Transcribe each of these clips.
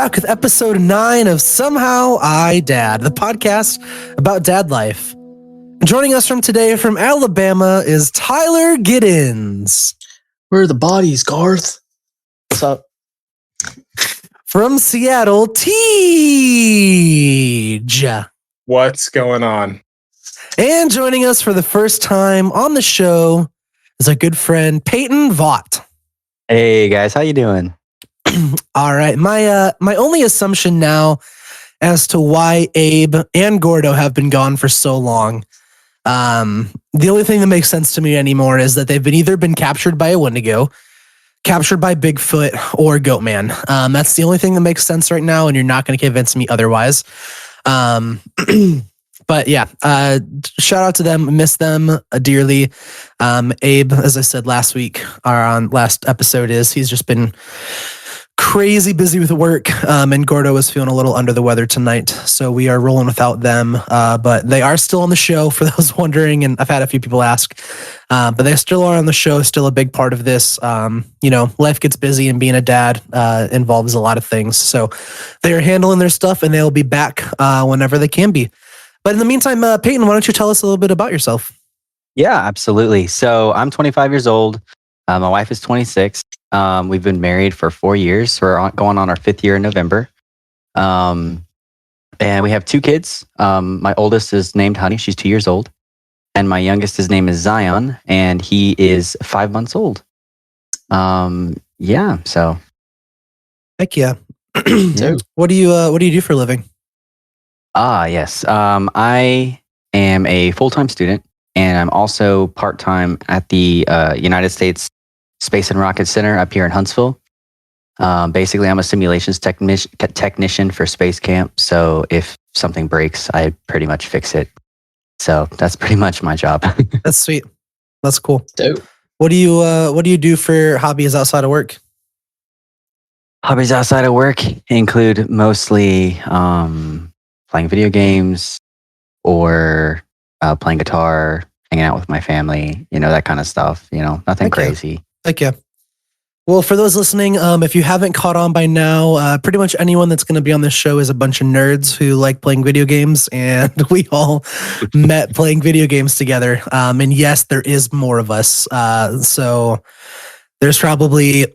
back with episode 9 of Somehow I Dad, the podcast about dad life. And joining us from Alabama is Tyler Giddens. Where are the bodies, Garth? What's up? From Seattle, Tej. What's going on? And joining us for the first time on the show is our good friend Peyton Vaught. Hey guys, how you doing? All right. My only assumption now as to why Abe and Gordo have been gone for so long. The only thing that makes sense to me anymore is that they've either been captured by a Wendigo, captured by Bigfoot, or Goatman. That's the only thing that makes sense right now, and you're not going to convince me otherwise. But yeah, shout out to them. Miss them dearly. Abe, as I said last week, or on last episode, he's just been crazy busy with work, and Gordo was feeling a little under the weather tonight, so we are rolling without them, but they are still on the show for those wondering, and I've had a few people ask, but they still are on the show, still a big part of this. Life gets busy, and being a dad involves a lot of things, so they are handling their stuff, and they'll be back whenever they can be. But in the meantime, Peyton, why don't you tell us a little bit about yourself? Yeah, absolutely. So I'm 25 years old. My wife is 26. We've been married for 4 years. We're going on our 5th year in November. And we have 2 kids. My oldest is named Honey. She's 2 years old. And my youngest, his name is Zion, and he is 5 months old. So. Heck yeah. What do you do for a living? Yes. I am a full-time student, and I'm also part-time at the United States Space and Rocket Center up here in Huntsville. Basically, I'm a simulations technician for Space Camp. So if something breaks, I pretty much fix it. So that's pretty much my job. That's sweet. That's cool. Dope. What do you do for hobbies outside of work? Hobbies outside of work include mostly playing video games or playing guitar, hanging out with my family, that kind of stuff, nothing crazy. Heck yeah. Well, for those listening, if you haven't caught on by now, pretty much anyone that's going to be on this show is a bunch of nerds who like playing video games, and we all met playing video games together. And yes, there is more of us. So there's probably,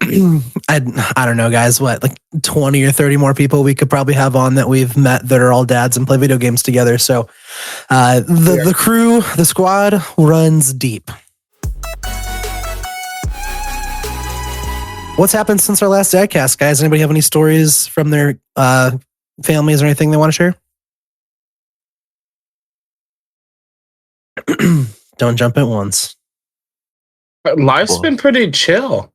I don't know, guys, like 20 or 30 more people we could probably have on that we've met that are all dads and play video games together. So the crew, the squad runs deep. What's happened since our last Dadcast, guys? Anybody have any stories from their families or anything they want to share? Don't jump at once. Life's been pretty chill.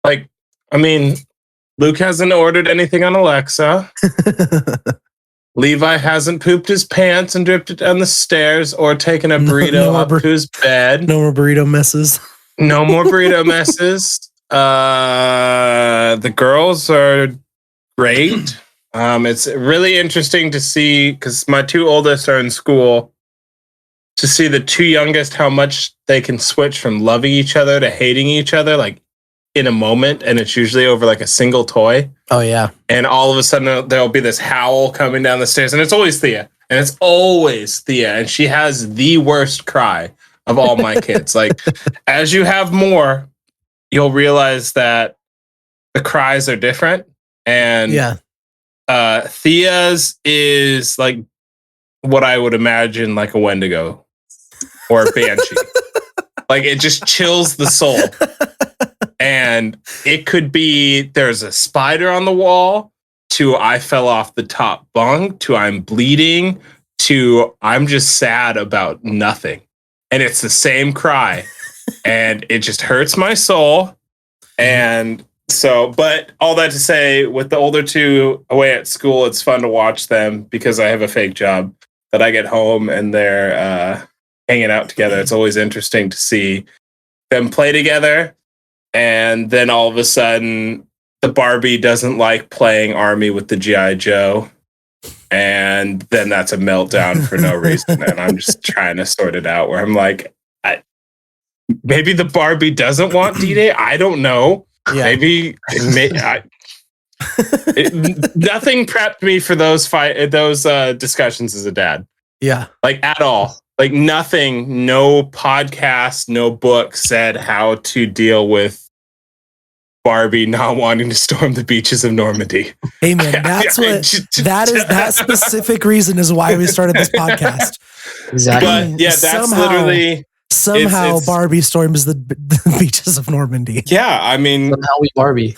Luke hasn't ordered anything on Alexa. Levi hasn't pooped his pants and dripped it down the stairs or taken a burrito up to his bed. No more burrito messes. No more burrito messes. The girls are great. It's really interesting to see, because my 2 oldest are in school, to see the 2 youngest, how much they can switch from loving each other to hating each other, like in a moment. And it's usually over like a single toy. Oh yeah. And all of a sudden there'll be this howl coming down the stairs, and it's always Thea. And she has the worst cry of all my kids. Like, as you have more, you'll realize that the cries are different. And Thea's is like what I would imagine like a Wendigo or a Banshee. Like, it just chills the soul. And it could be there's a spider on the wall, to I fell off the top bunk, to I'm bleeding, to I'm just sad about nothing. And it's the same cry. And it just hurts my soul. And so, but all that to say, with the older 2 away at school, it's fun to watch them because I have a fake job that I get home and they're hanging out together. It's always interesting to see them play together. And then all of a sudden, the Barbie doesn't like playing Army with the G.I. Joe. And then that's a meltdown for no reason. And I'm just trying to sort it out, where I'm like, maybe the Barbie doesn't want D-Day. I don't know. Yeah. Maybe Nothing prepped me for those discussions as a dad. Yeah. Like at all. Like nothing, no podcast, no book said how to deal with Barbie not wanting to storm the beaches of Normandy. Hey man, that specific reason is why we started this podcast. Exactly. But yeah, that's literally somehow Barbie storms the beaches of Normandy. Yeah, I mean somehow we Barbie.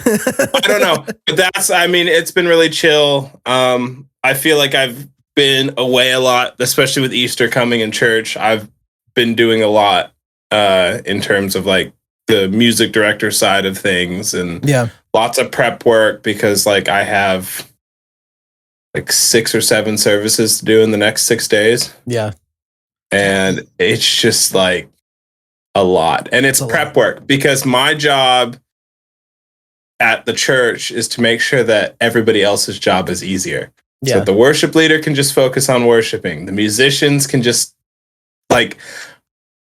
I don't know. But it's been really chill. I feel like I've been away a lot, especially with Easter coming in church. I've been doing a lot in terms of like the music director side of things, and lots of prep work because like I have like 6 or 7 services to do in the next 6 days. Yeah. And it's just like a lot. And it's prep work because my job at the church is to make sure that everybody else's job is easier. Yeah. So that the worship leader can just focus on worshiping. The musicians can just like,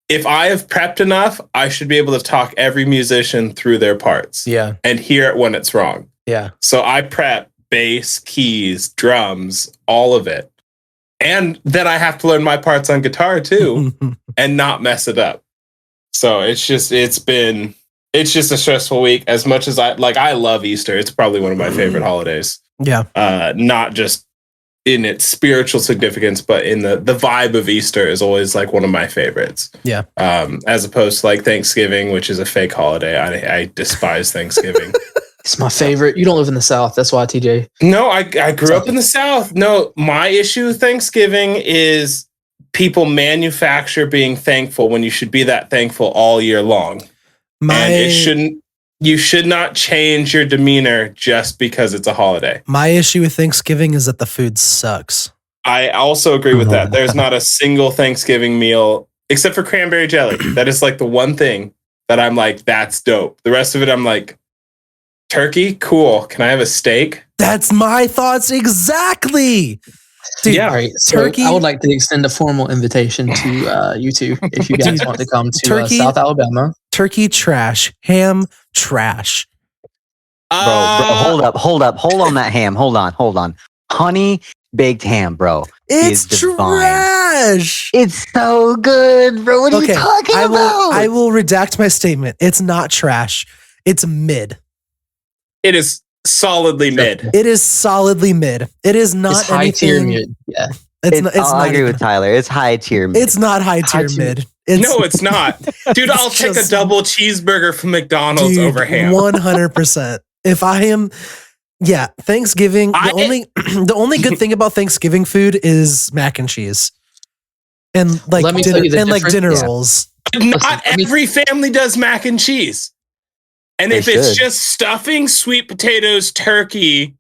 if I have prepped enough, I should be able to talk every musician through their parts. Yeah. And hear it when it's wrong. Yeah. So I prep bass, keys, drums, all of it. And then I have to learn my parts on guitar too and not mess it up. So it's just a stressful week. As much as I love Easter. It's probably one of my favorite holidays. Yeah. Not just in its spiritual significance, but in the vibe of Easter is always like one of my favorites. Yeah. As opposed to like Thanksgiving, which is a fake holiday. I despise Thanksgiving. It's my favorite. You don't live in the South. That's why, TJ. No, I grew up in the South. No, my issue with Thanksgiving is people manufacture being thankful when you should be that thankful all year long. You should not change your demeanor just because it's a holiday. My issue with Thanksgiving is that the food sucks. I also agree with that. There's not a single Thanksgiving meal except for cranberry jelly. That is like the one thing that I'm like, that's dope. The rest of it, I'm like, turkey? Cool. Can I have a steak? That's my thoughts exactly. Dude, yeah. All right. So turkey. I would like to extend a formal invitation to you two if you guys want to come to South Alabama. Turkey trash. Ham trash. Bro, hold on that ham. Hold on. Honey baked ham, bro. It's trash. It's so good, bro. What are you talking about? I will redact my statement. It's not trash. It's mid. It is solidly mid. It is solidly mid. It is not high tier mid. Yeah. I agree with Tyler. It's high tier mid. It's not high tier mid. No, it's not. Dude, I'll take a double cheeseburger from McDonald's over ham. 100%. If I am, Thanksgiving, the only good thing about Thanksgiving food is mac and cheese. And like dinner rolls. Not every family does mac and cheese. And if it's just stuffing, sweet potatoes, turkey,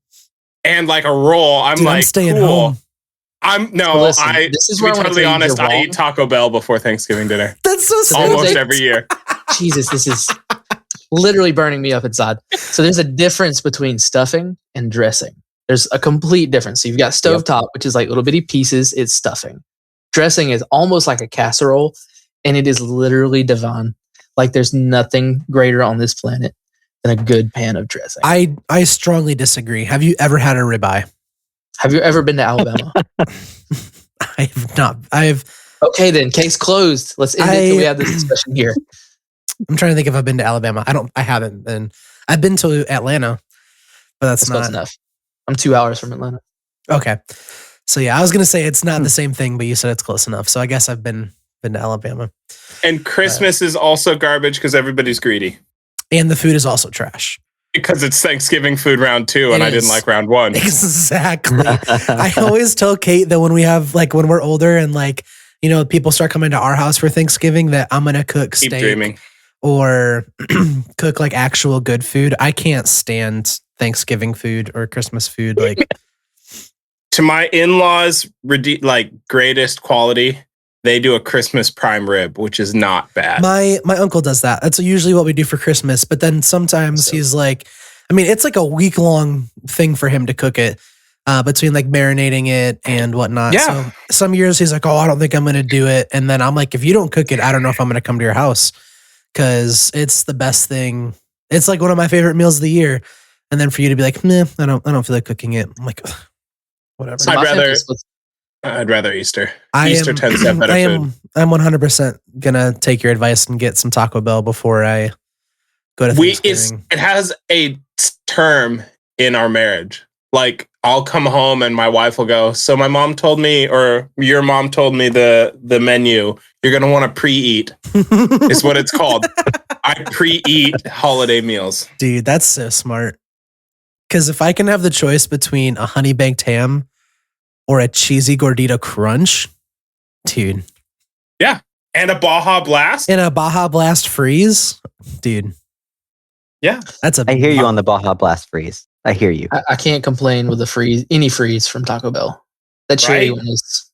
and like a roll, I'm staying home. To be totally honest, I eat Taco Bell before Thanksgiving dinner. That's so sad. Almost every year. Jesus, this is literally burning me up inside. So there's a difference between stuffing and dressing. There's a complete difference. So you've got stovetop, which is like little bitty pieces. It's stuffing. Dressing is almost like a casserole, and it is literally divine. Like there's nothing greater on this planet than a good pan of dressing. I strongly disagree. Have you ever had a ribeye? Have you ever been to Alabama? I have not. Okay, then case closed. Let's end it till we have this discussion here. I'm trying to think if I've been to Alabama. I haven't been. I've been to Atlanta, but that's not enough. I'm 2 hours from Atlanta. Okay. So I was going to say it's not the same thing, but you said it's close enough. So I guess I've been to Alabama. And Christmas is also garbage because everybody's greedy. And the food is also trash. Because it's Thanksgiving food round 2 and I didn't like round 1. Exactly. I always tell Kate that when we have when we're older and people start coming to our house for Thanksgiving that I'm going to cook steak or cook actual good food. I can't stand Thanksgiving food or Christmas food. To my in-laws, greatest quality, they do a Christmas prime rib, which is not bad. My uncle does that. That's usually what we do for Christmas. But then sometimes he's it's like a week-long thing for him to cook it between marinating it and whatnot. Yeah. So some years he's like, oh, I don't think I'm going to do it. And then I'm like, if you don't cook it, I don't know if I'm going to come to your house because it's the best thing It's like one of my favorite meals of the year. And then for you to be like, nah, I don't feel like cooking it. I'm like, ugh, whatever. So I'd my rather- family splits- I'd rather Easter. I Easter am- tends to have better food. I'm 100% gonna take your advice and get some Taco Bell before I go to Thanksgiving. It has a term in our marriage. Like I'll come home and my wife will go, so my mom told me, or your mom told me the menu. You're gonna want to pre-eat. Is what it's called. I pre-eat holiday meals. Dude, that's so smart. Because if I can have the choice between a honey baked ham or a cheesy gordita crunch, dude, And a Baja Blast. and a Baja Blast freeze, dude. Yeah. That's a I hear you on the Baja Blast freeze. I hear you. I can't complain with the freeze, any freeze from Taco Bell. That cherry Right? one is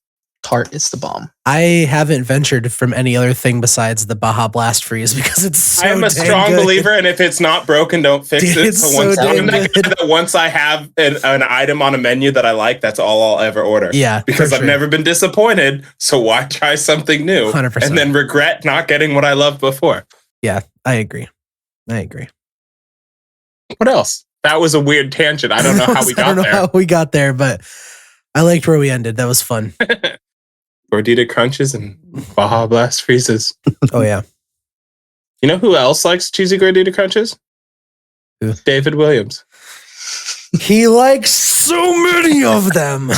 tart. It's the bomb. I haven't ventured from any other thing besides the Baja Blast freeze because it's so I am a dang strong good. believer, and if it's not broken, don't fix Dude, it. it's So once so I'm dang that guy good. that once I have an item on a menu that I like, that's all I'll ever order. Yeah, Because for I've sure. never been disappointed. So why try something new 100%. and then regret not getting what I loved before? Yeah, I agree. What else? That was a weird tangent. I don't know how we I got don't know there. how we got there, but I liked where we ended. That was fun. Gordita crunches and Baja Blast freezes. Oh yeah. You know who else likes cheesy gordita crunches? Who? David Williams. He likes so many of them.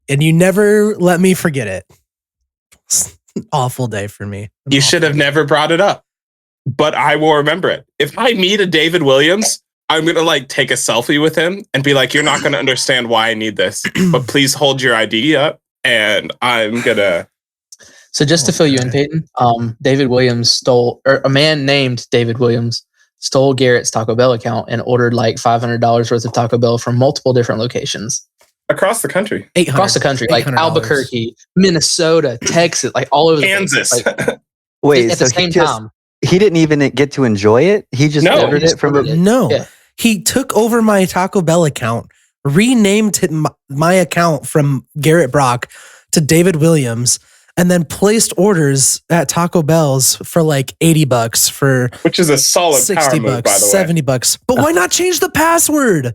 And you never let me forget it. It's an awful day for me. You should have never brought it up, but I will remember it. If I meet a David Williams, I'm going to like take a selfie with him and be like, you're not going to understand why I need this, but please hold your ID up and I'm going to. So just to fill you in, Peyton, David Williams stole, or a man named David Williams stole Garrett's Taco Bell account and ordered like $500 worth of Taco Bell from multiple different locations Across the country. across the country, like $800. Albuquerque, Minnesota, Texas, like all over the Kansas. place. Like, Wait, at so the same time. he didn't even get to enjoy it? He just No, ordered he just it from ordered a it. No, Yeah. he took over my Taco Bell account, renamed my account from Garrett Brock to David Williams, and then placed orders at Taco Bell's for like $80 for Which is a solid power $60, move, by the way. $70. But why not change the password?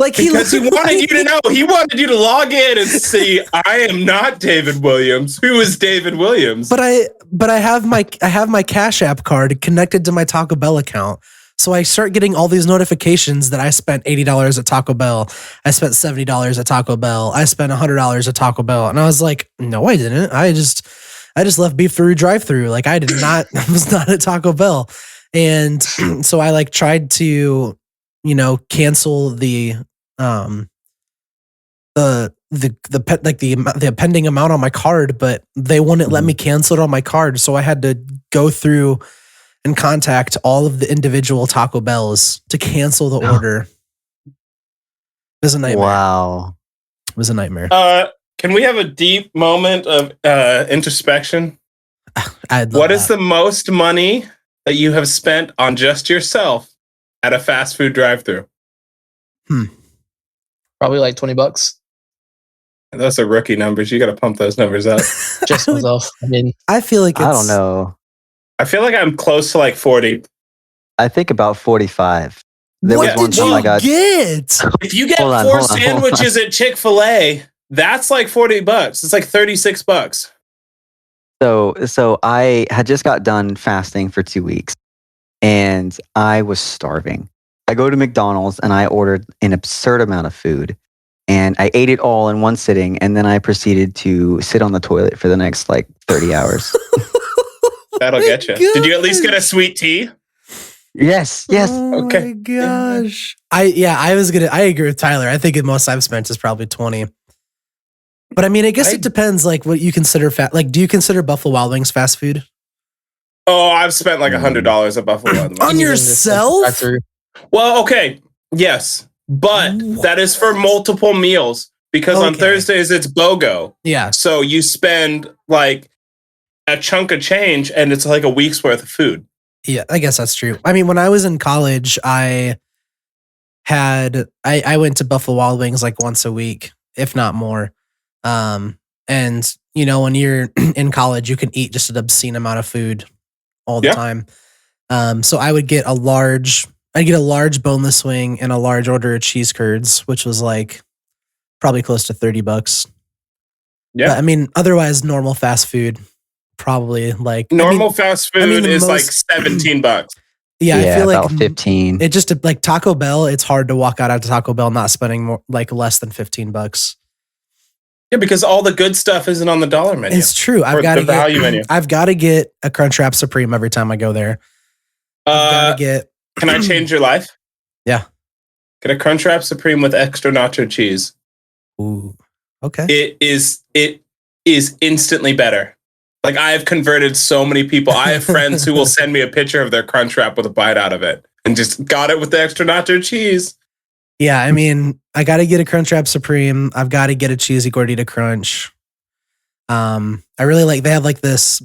Like Because he wanted you to know. He wanted you to log in and see, I am not David Williams. Who is David Williams? But I have my Cash App card connected to my Taco Bell account. So I start getting all these notifications that I spent $80 at Taco Bell. I spent $70 at Taco Bell. I spent $100 at Taco Bell. And I was like, no, I didn't. I just left beef through drive-through. Like I did not, I was not at Taco Bell. And so I like tried to, cancel the pending amount on my card, but they wouldn't let me cancel it on my card. So I had to go through and contact all of the individual Taco Bells to cancel the order. It was a nightmare. Wow. It was a nightmare. Can we have a deep moment of introspection? I'd love What is that. the most money that you have spent on just yourself at a fast food drive-thru? Probably like $20. Those are rookie numbers. You got to pump those numbers up. Just myself. I mean, I feel like it's, I don't know. I feel like I'm close to like 40. I think about 45. There What was one did time you I got If get? you get Hold on, four hold on, hold on. sandwiches at Chick-fil-A, that's like $40. It's like $36. So I had just got done fasting for 2 weeks and I was starving. I go to McDonald's and I ordered an absurd amount of food and I ate it all in one sitting and then I proceeded to sit on the toilet for the next like 30 hours. That'll my get you. Did you at least get a sweet tea? Yes. Oh Okay. my gosh. I agree with Tyler. I think the most I've spent is probably 20. But I mean, I guess it depends like what you consider like do you consider Buffalo Wild Wings fast food? Oh, I've spent like $100 at Buffalo Wild Wings. On using yourself? this drive-thru. Well, okay. Yes. But that is for multiple meals because on Okay. Thursdays it's BOGO. Yeah. So you spend like a chunk of change and it's like a week's worth of food. Yeah, I guess that's true. I mean, when I was in college, I went to Buffalo Wild Wings like once a week, if not more. And when you're in college, you can eat just an obscene amount of food all the Yeah. time. So I'd get a large boneless wing and a large order of cheese curds, which was like probably close to $30. Yeah. But, I mean, otherwise normal fast food, probably like Normal fast food is like $17. Yeah, I feel about like 15. it just like Taco Bell. It's hard to walk out of Taco Bell not spending more, like less than $15. Yeah, because all the good stuff isn't on the dollar menu. It's true. Or the value menu. I've got to get a Crunchwrap Supreme every time I go there. Can I change your life? Yeah. Get a Crunchwrap Supreme with extra nacho cheese. Ooh. Okay. It is instantly better. Like, I have converted so many people. I have friends who will send me a picture of their Crunchwrap with a bite out of it and just got it with the extra nacho cheese. Yeah, I mean, I got to get a Crunchwrap Supreme. I've got to get a cheesy gordita crunch. I really like, they have like this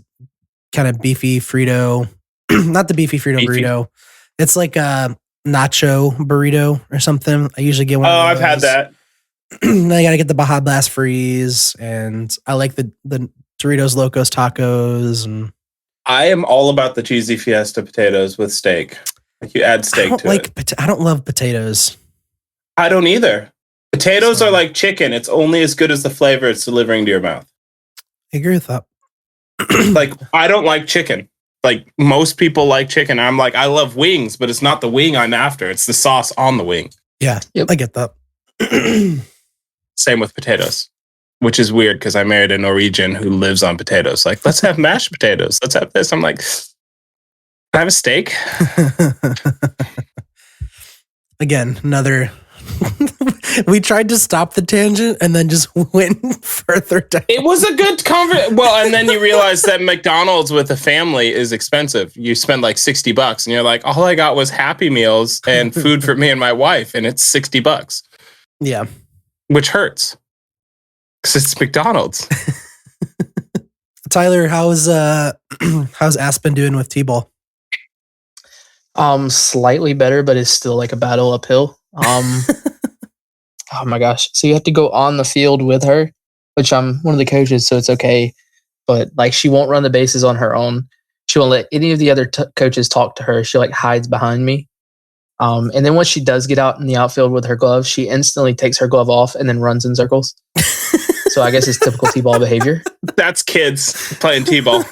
kind of beefy Frito, not the beefy Frito burrito. It's like a nacho burrito or something. I usually get one. Oh, I've had that. Then I got to get the Baja Blast Freeze, and I like the Doritos Locos tacos. And I am all about the cheesy fiesta potatoes with steak. Like, you add steak to it. I don't love potatoes. I don't either. Potatoes are like chicken. It's only as good as the flavor it's delivering to your mouth. I agree with that. Like, I don't like chicken. Like, most people like chicken. I'm like, I love wings, but it's not the wing I'm after. It's the sauce on the wing. Yeah, yep. I get that. Same with potatoes, which is weird because I married a Norwegian who lives on potatoes. Like, let's have mashed potatoes. Let's have this. I'm like, can I have a steak? Again, another... We tried to stop the tangent and then just went further down. It was a good conversation. Well, and then you realize that McDonald's with a family is expensive. You spend like $60 and you're like, all I got was Happy Meals and food for me and my wife, and it's $60. Yeah. Which hurts. Because it's McDonald's. Tyler, how's Aspen doing with T-ball? Slightly better, but it's still like a battle uphill. Oh my gosh. So you have to go on the field with her, which I'm one of the coaches, so it's okay. But like, she won't run the bases on her own. She won't let any of the other coaches talk to her. She like hides behind me. And then once she does get out in the outfield with her glove, she instantly takes her glove off and then runs in circles. So I guess it's typical T-ball behavior. That's kids playing T-ball.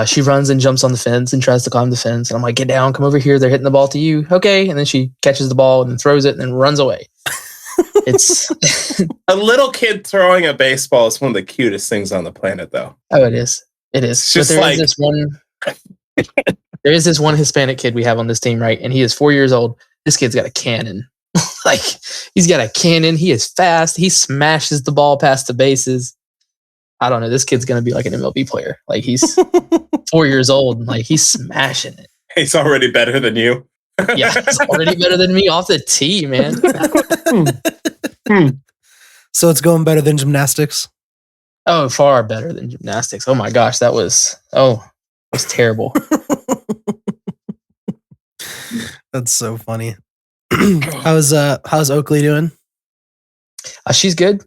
She runs and jumps on the fence and tries to climb the fence. And I'm like, get down, come over here. They're hitting the ball to you. Okay. And then she catches the ball and then throws it and then runs away. It's a little kid throwing a baseball is one of the cutest things on the planet, though. Oh, it is. It is. It's just there is this one Hispanic kid we have on this team, right? And he is 4 years old. This kid's got a cannon. Like, he's got a cannon. He is fast. He smashes the ball past the bases. I don't know. This kid's going to be like an MLB player. Like, he's 4 years old. And like, he's smashing it. He's already better than you. Yeah, he's already better than me off the tee, man. So it's going better than gymnastics? Oh, far better than gymnastics. Oh my gosh, that was terrible. That's so funny. How's Oakley doing? She's good.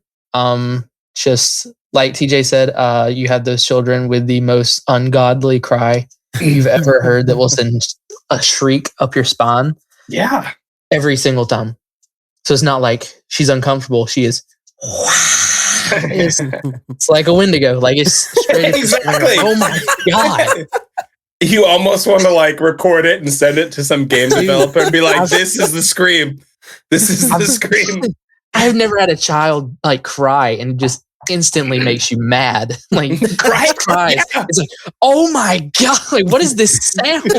Just like TJ said, you have those children with the most ungodly cry you've ever heard that will send a shriek up your spine. Yeah. Every single time. So it's not like she's uncomfortable. She is. It's like a Wendigo. Like, it's straight. Exactly. Oh my God. You almost want to like record it and send it to some game developer and be like, this is the scream. This is the scream. I've never had a child like cry and it just instantly makes you mad. Like, cries. Yeah. It's like, oh my God, like, what is this sound?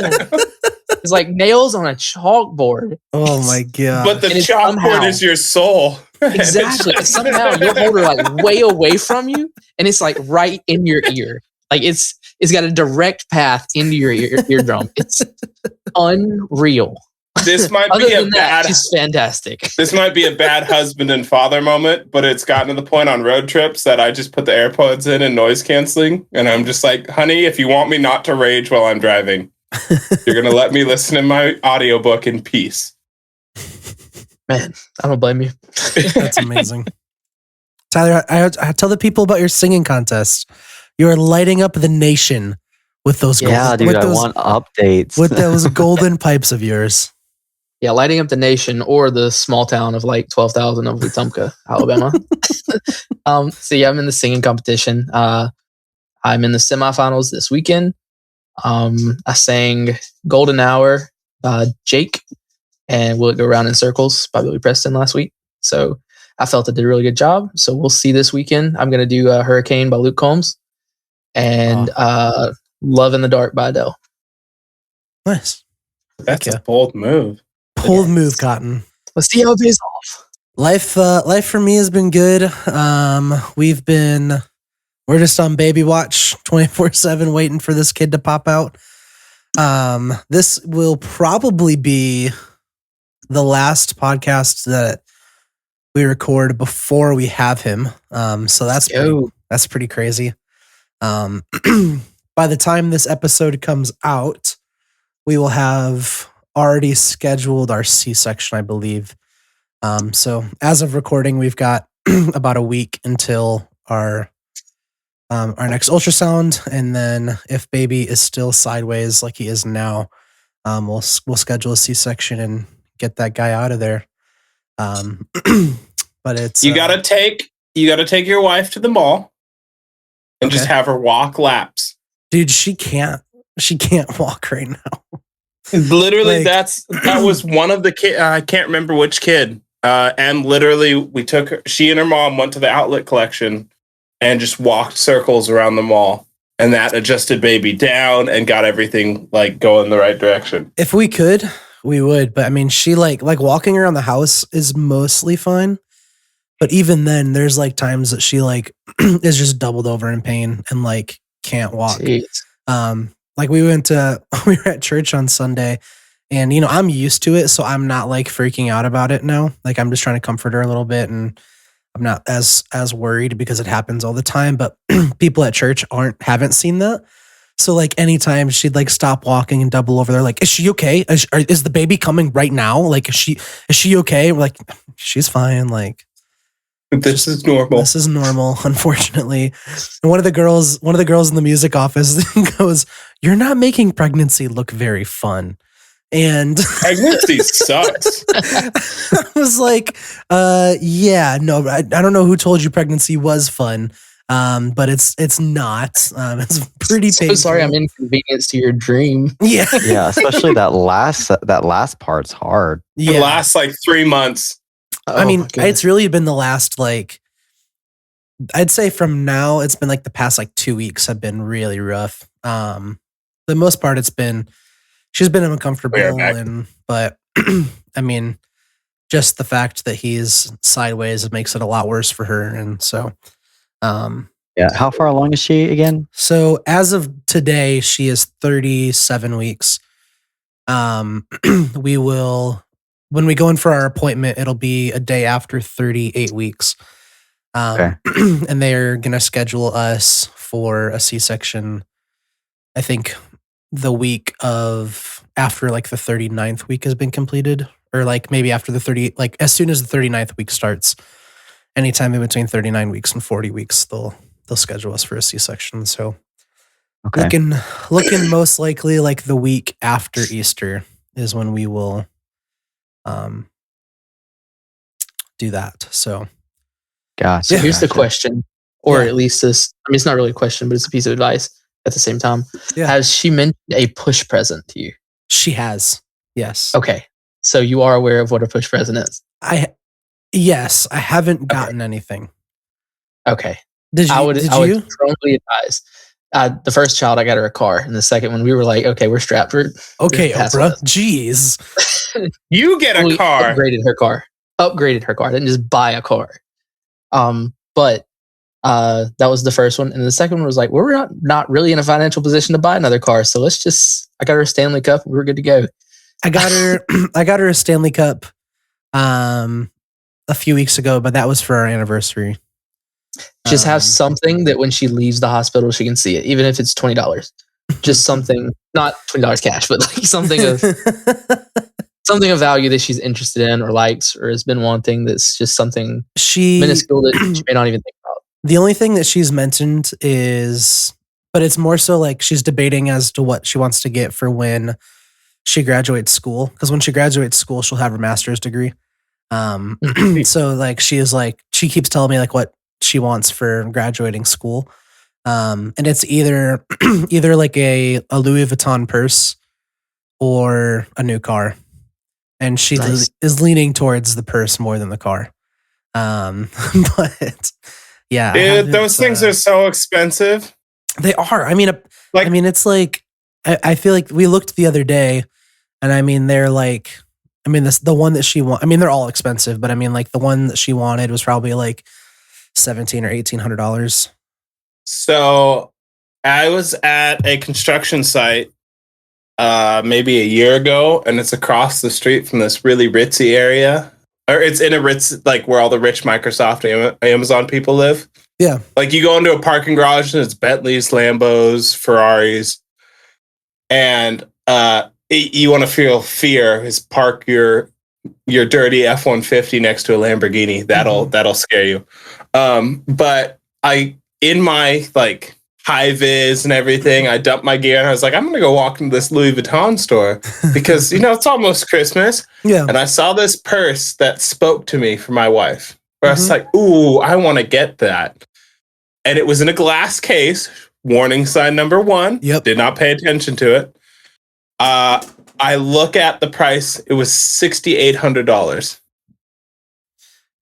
It's like nails on a chalkboard. Oh my God. But the chalkboard is your soul. Exactly. Somehow you'll hold her like way away from you and it's like right in your ear. Like, it's got a direct path into your eardrum. It's unreal. This might be a bad. She's fantastic. This might be a bad husband and father moment, but it's gotten to the point on road trips that I just put the AirPods in and noise canceling, and I'm just like, honey, if you want me not to rage while I'm driving, you're gonna let me listen to my audiobook in peace. Man, I don't blame you. That's amazing. Tyler, I tell the people about your singing contest. You are lighting up the nation with those Yeah, dude, I want updates. with those golden pipes of yours. Yeah, lighting up the nation or the small town of like 12,000 of Wetumpka, Alabama. So yeah, I'm in the singing competition. I'm in the semifinals this weekend. I sang Golden Hour, Jake, and Will It Go Round in Circles by Billy Preston last week. So I felt I did a really good job. So we'll see this weekend. I'm going to do Hurricane by Luke Combs and Love in the Dark by Adele. Nice. That's a bold move. Bold move, Cotton. Let's see how it pays off. Life for me has been good. We're just on baby watch 24/7 waiting for this kid to pop out. This will probably be the last podcast that we record before we have him. So that's pretty crazy. By the time this episode comes out, we will have already scheduled our C-section, I believe. So as of recording, we've got about a week until our next ultrasound, and then if baby is still sideways like he is now, we'll schedule a C-section and get that guy out of there. But it's you gotta take your wife to the mall and just have her walk laps. Dude, she can't walk right now. Literally, that was one of the kid. I can't remember which kid. And literally, she and her mom went to the outlet collection and just walked circles around the mall, and that adjusted baby down and got everything like going the right direction. If we could, we would. But I mean, she like walking around the house is mostly fine. But even then, there's like times that she like is just doubled over in pain and like can't walk. Jeez. Like we were at church on Sunday, and I'm used to it, so I'm not like freaking out about it now. Like I'm just trying to comfort her a little bit, and I'm not as worried because it happens all the time. But people at church haven't seen that. So like anytime she'd like stop walking and double over, they're like, "Is she okay? Is the baby coming right now? Like, is she okay?" We're like, "She's fine." Like, this is normal. This is normal, unfortunately. And one of the girls in the music office goes, "You're not making pregnancy look very fun." And pregnancy sucks. I was like, yeah, no, I don't know who told you pregnancy was fun. But it's not. It's pretty painful. So sorry, I'm inconvenienced to your dream. Yeah. Yeah, especially that last part's hard. Yeah. The last like 3 months. I mean, it's really been the last, like, I'd say from now, it's been like the past like 2 weeks have been really rough. The most part, she's been uncomfortable, but I mean, just the fact that he's sideways makes it a lot worse for her. And so, yeah. How far along is she again? So as of today, she is 37 weeks. When we go in for our appointment, it'll be a day after 38 weeks. Okay. And they're going to schedule us for a C-section, I think the week of after like the 39th week has been completed, or like maybe after the 30, like as soon as the 39th week starts, anytime in between 39 weeks and 40 weeks, they'll schedule us for a C-section. So looking most likely like the week after Easter is when we will do that. So So here's the question, or at least this, I mean, it's not really a question, but it's a piece of advice at the same time. Yeah. Has she mentioned a push present to you? She has. Yes. Okay. So you are aware of what a push present is? Yes, I haven't gotten anything. Okay. Did you? I would strongly advise. The first child, I got her a car, and the second one, we were like, okay, we're strapped. Okay, Oprah. Jeez. You get a car. Upgraded her car. I didn't just buy a car. But that was the first one, and the second one was like, we're not really in a financial position to buy another car, so I got her a Stanley Cup. We were good to go. I got her a Stanley Cup a few weeks ago, but that was for our anniversary. Just have something that when she leaves the hospital, she can see it, even if it's $20. Just something, not $20 cash, but like something of value that she's interested in or likes or has been wanting. That's just something minuscule that she may not even think about. The only thing that she's mentioned is, but it's more so like she's debating as to what she wants to get for when she graduates school. Because when she graduates school, she'll have her master's degree. So like she keeps telling me like what she wants for graduating school. And it's either like a Louis Vuitton purse or a new car. And she is leaning towards the purse more than the car. But yeah, dude, those things are so expensive. They are. I mean, it's like I feel like we looked the other day, and I mean they're like, I mean the one that she want. I mean they're all expensive, but I mean like the one that she wanted was probably like $1,700 or $1,800. So I was at a construction site maybe a year ago, and it's across the street from this really ritzy area. Or it's in a ritz, like where all the rich Microsoft, Amazon people live. Yeah. Like you go into a parking garage and it's Bentleys, Lambos, Ferraris. And you want to feel fear is park your dirty F-150 next to a Lamborghini. That'll scare you. But in my like high vis and everything, I dumped my gear and I was like, I'm gonna go walk into this Louis Vuitton store because it's almost Christmas. Yeah. And I saw this purse that spoke to me for my wife. Where I was like, ooh, I want to get that. And it was in a glass case. Warning sign number 1. Yep. Did not pay attention to it. I look at the price. It was $6,800.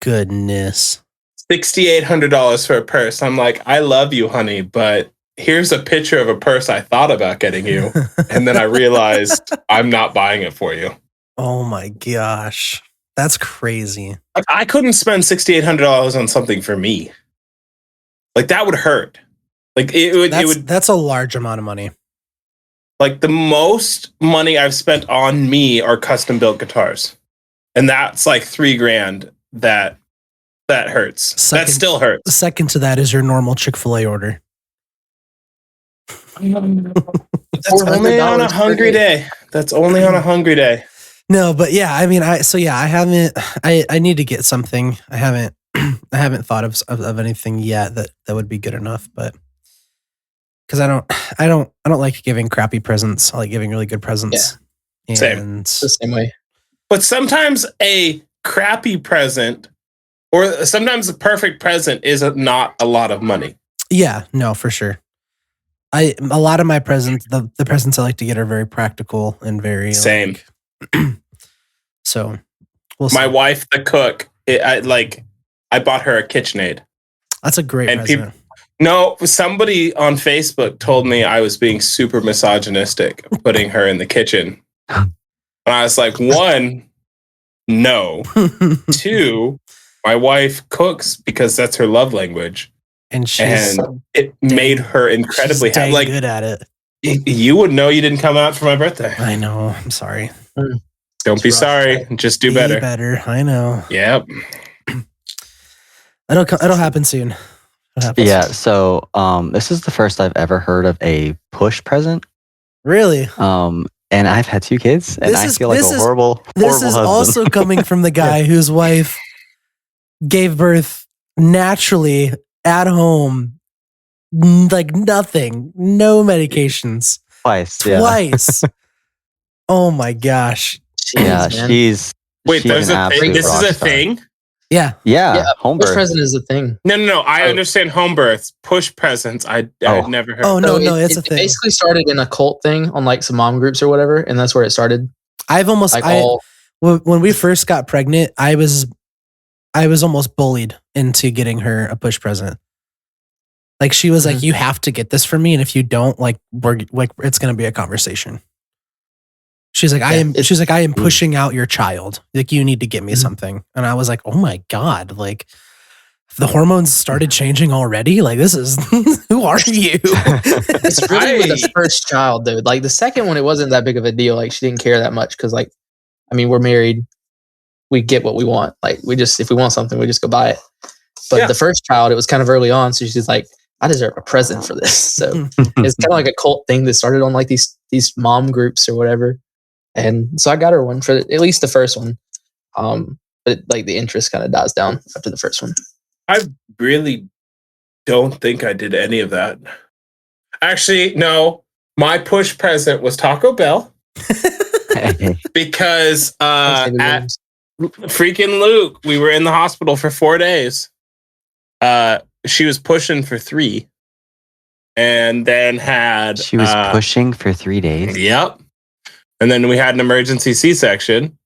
Goodness. $6,800 for a purse. I'm like, I love you, honey, but here's a picture of a purse I thought about getting you. And then I realized I'm not buying it for you. Oh my gosh. That's crazy. Like, I couldn't spend $6,800 on something for me. Like that would hurt. Like that's a large amount of money. Like the most money I've spent on me are custom built guitars. And that's like $3,000 that hurts. That still hurts. Second to that is your normal Chick-fil-A order. That's only on a hungry day. That's only on a hungry day. No, but yeah, I mean, I haven't. I need to get something. I haven't thought of anything yet that would be good enough. But because I don't like giving crappy presents. I like giving really good presents. Yeah. Same. It's the same way. But sometimes a crappy present, or sometimes a perfect present, is not a lot of money. Yeah, no, for sure. A lot of my presents, the presents I like to get are very practical and very same. So we'll see. My wife, the cook, I bought her a KitchenAid. That's a great present. Somebody on Facebook told me I was being super misogynistic putting her in the kitchen. And I was like, 1, no. 2, my wife cooks because that's her love language. And it made her incredibly happy. Like, good at it. You would know you didn't come out for my birthday. I know. I'm sorry. Don't be sorry. Just do better. Better. I know. Yep. It'll happen soon. So this is the first I've ever heard of a push present. Really? And I've had 2 kids, and I feel like a horrible This is husband. also coming from the guy whose wife gave birth naturally at home, like nothing, no medications. Twice. Oh my gosh. She's wait. There's a thing. This is a thing. Yeah. Home push birth present is a thing. No. I understand home births. Push presents. I'd never heard. Oh no, it's a thing. It basically started in a cult thing on like some mom groups or whatever, and that's where it started. When we first got pregnant, I was almost bullied into getting her a push present. Like she was like, "You have to get this for me, and if you don't, it's going to be a conversation." She's like, I am pushing out your child. Like, you need to get me something. And I was like, oh my God, like the hormones started changing already. Like, this is, who are you? It's really with the first child, dude. Like the second one, it wasn't that big of a deal. Like she didn't care that much. Cause we're married. We get what we want. Like if we want something, we just go buy it. But the first child, it was kind of early on. So she's like, I deserve a present for this. So it's kind of like a cult thing that started on like these mom groups or whatever. And so I got her one for at least the first one. But like the interest kind of dies down after the first one. I really don't think I did any of that. Actually, no. My push present was Taco Bell because at freaking Luke, we were in the hospital for 4 days. She was pushing for 3, and then had She was pushing for 3 days. Yep. And then we had an emergency C-section,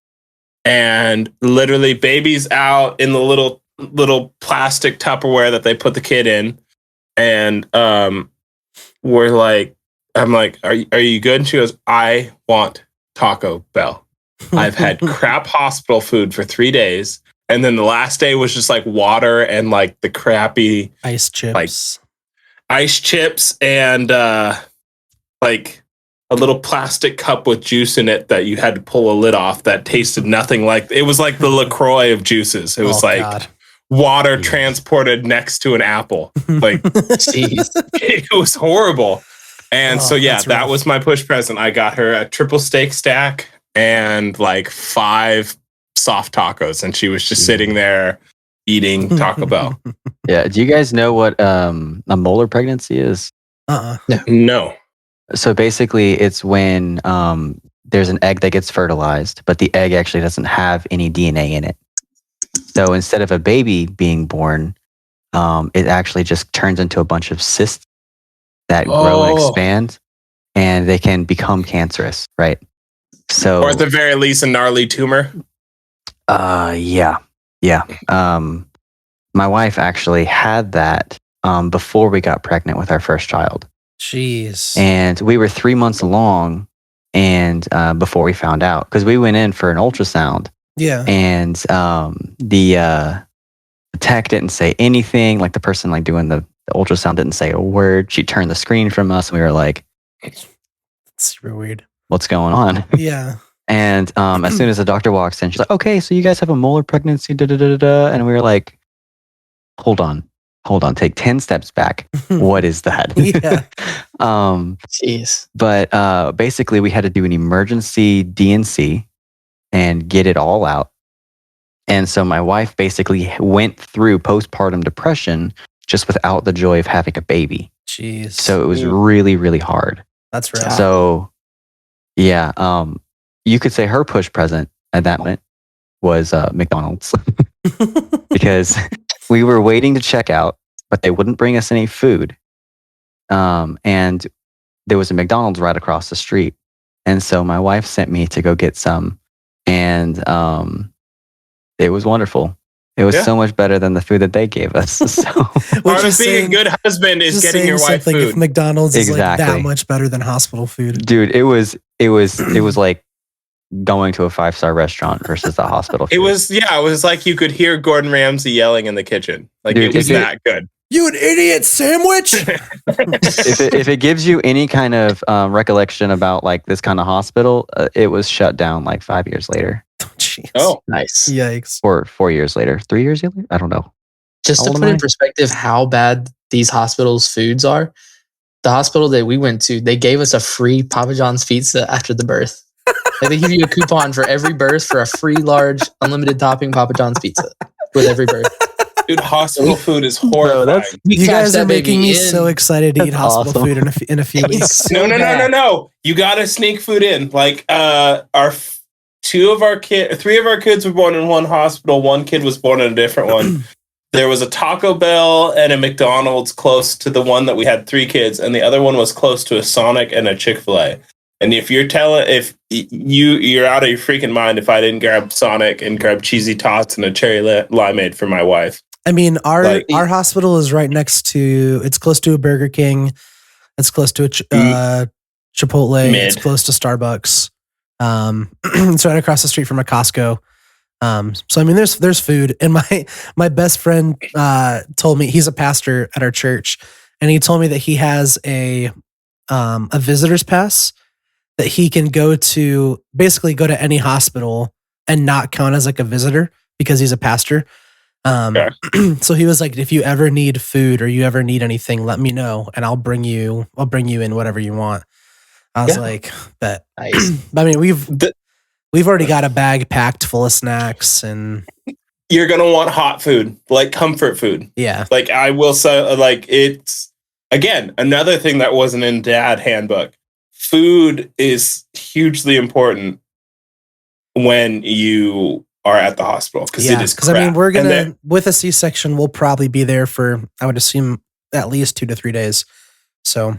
and literally baby's out in the little plastic Tupperware that they put the kid in, and we're like, I'm like, are you good? And she goes, I want Taco Bell. I've had crap hospital food for 3 days. And then the last day was just like water and like the crappy ice chips, and like a little plastic cup with juice in it that you had to pull a lid off that tasted nothing like. It was like the LaCroix of juices. It was water transported next to an apple. Like, jeez, it was horrible. And so that was my push present. I got her a triple steak stack and like 5 soft tacos, and she was just sitting there eating Taco Bell. Yeah. Do you guys know what a molar pregnancy is? No. So basically, it's when there's an egg that gets fertilized, but the egg actually doesn't have any DNA in it. So instead of a baby being born, it actually just turns into a bunch of cysts that grow and expand, and they can become cancerous, right? So, or at the very least, a gnarly tumor. Yeah. My wife actually had that before we got pregnant with our first child. Jeez. And we were 3 months along, and before we found out, because we went in for an ultrasound. Yeah. And the tech didn't say anything. Like the person like doing the ultrasound didn't say a word. She turned the screen from us, and we were like, "It's super weird. What's going on?" Yeah. And as soon as the doctor walks in, she's like, "Okay, so you guys have a molar pregnancy." And we were like, "Hold on, take 10 steps back. What is that?" Yeah. Jeez. But basically, we had to do an emergency DNC and get it all out. And so my wife basically went through postpartum depression just without the joy of having a baby. Jeez. So it was really, really hard. That's rough. So yeah, you could say her push present at that moment was McDonald's because we were waiting to check out, but they wouldn't bring us any food. And there was a McDonald's right across the street. And so my wife sent me to go get some, and it was wonderful. It was so much better than the food that they gave us. So part of being a good husband is getting your wife food. If McDonald's is like that much better than hospital food, dude, it was like going to a 5-star restaurant versus the hospital food. It was like you could hear Gordon Ramsay yelling in the kitchen. Like, dude, it was that good. You an idiot sandwich? if it gives you any kind of recollection about like this kind of hospital, it was shut down like 5 years later. Jeez. Oh, nice. Yikes. Or 4 years later, 3 years later? I don't know. Just to put in perspective how bad these hospitals' foods are, the hospital that we went to, they gave us a free Papa John's pizza after the birth. Like they give you a coupon for every birth for a free large unlimited topping Papa John's pizza with every birth. Dude, hospital food is horrible. You guys are making me so excited to eat hospital food in a few weeks. So No. You got to sneak food in. Like three of our kids were born in one hospital. One kid was born in a different one. There was a Taco Bell and a McDonald's close to the one that we had 3 kids, and the other one was close to a Sonic and a Chick-fil-A. And if you're out of your freaking mind if I didn't grab Sonic and grab cheesy tots and a cherry limeade for my wife. I mean, our hospital is right next to. It's close to a Burger King. It's close to a Chipotle. It's close to Starbucks. It's right across the street from a Costco. So I mean, there's food. And my best friend told me, he's a pastor at our church, and he told me that he has a visitor's pass that he can go to any hospital and not count as like a visitor because he's a pastor. So he was like, if you ever need food or you ever need anything, let me know and I'll bring you in whatever you want. I was like, bet. Nice. I mean, we've already got a bag packed full of snacks, and you're going to want hot food, like comfort food. Yeah. Like I will say, like it's again, another thing that wasn't in Dad Handbook. Food is hugely important when you are at the hospital because it is crap. Because I mean, we're gonna with a C-section, we'll probably be there for, I would assume, at least 2 to 3 days. So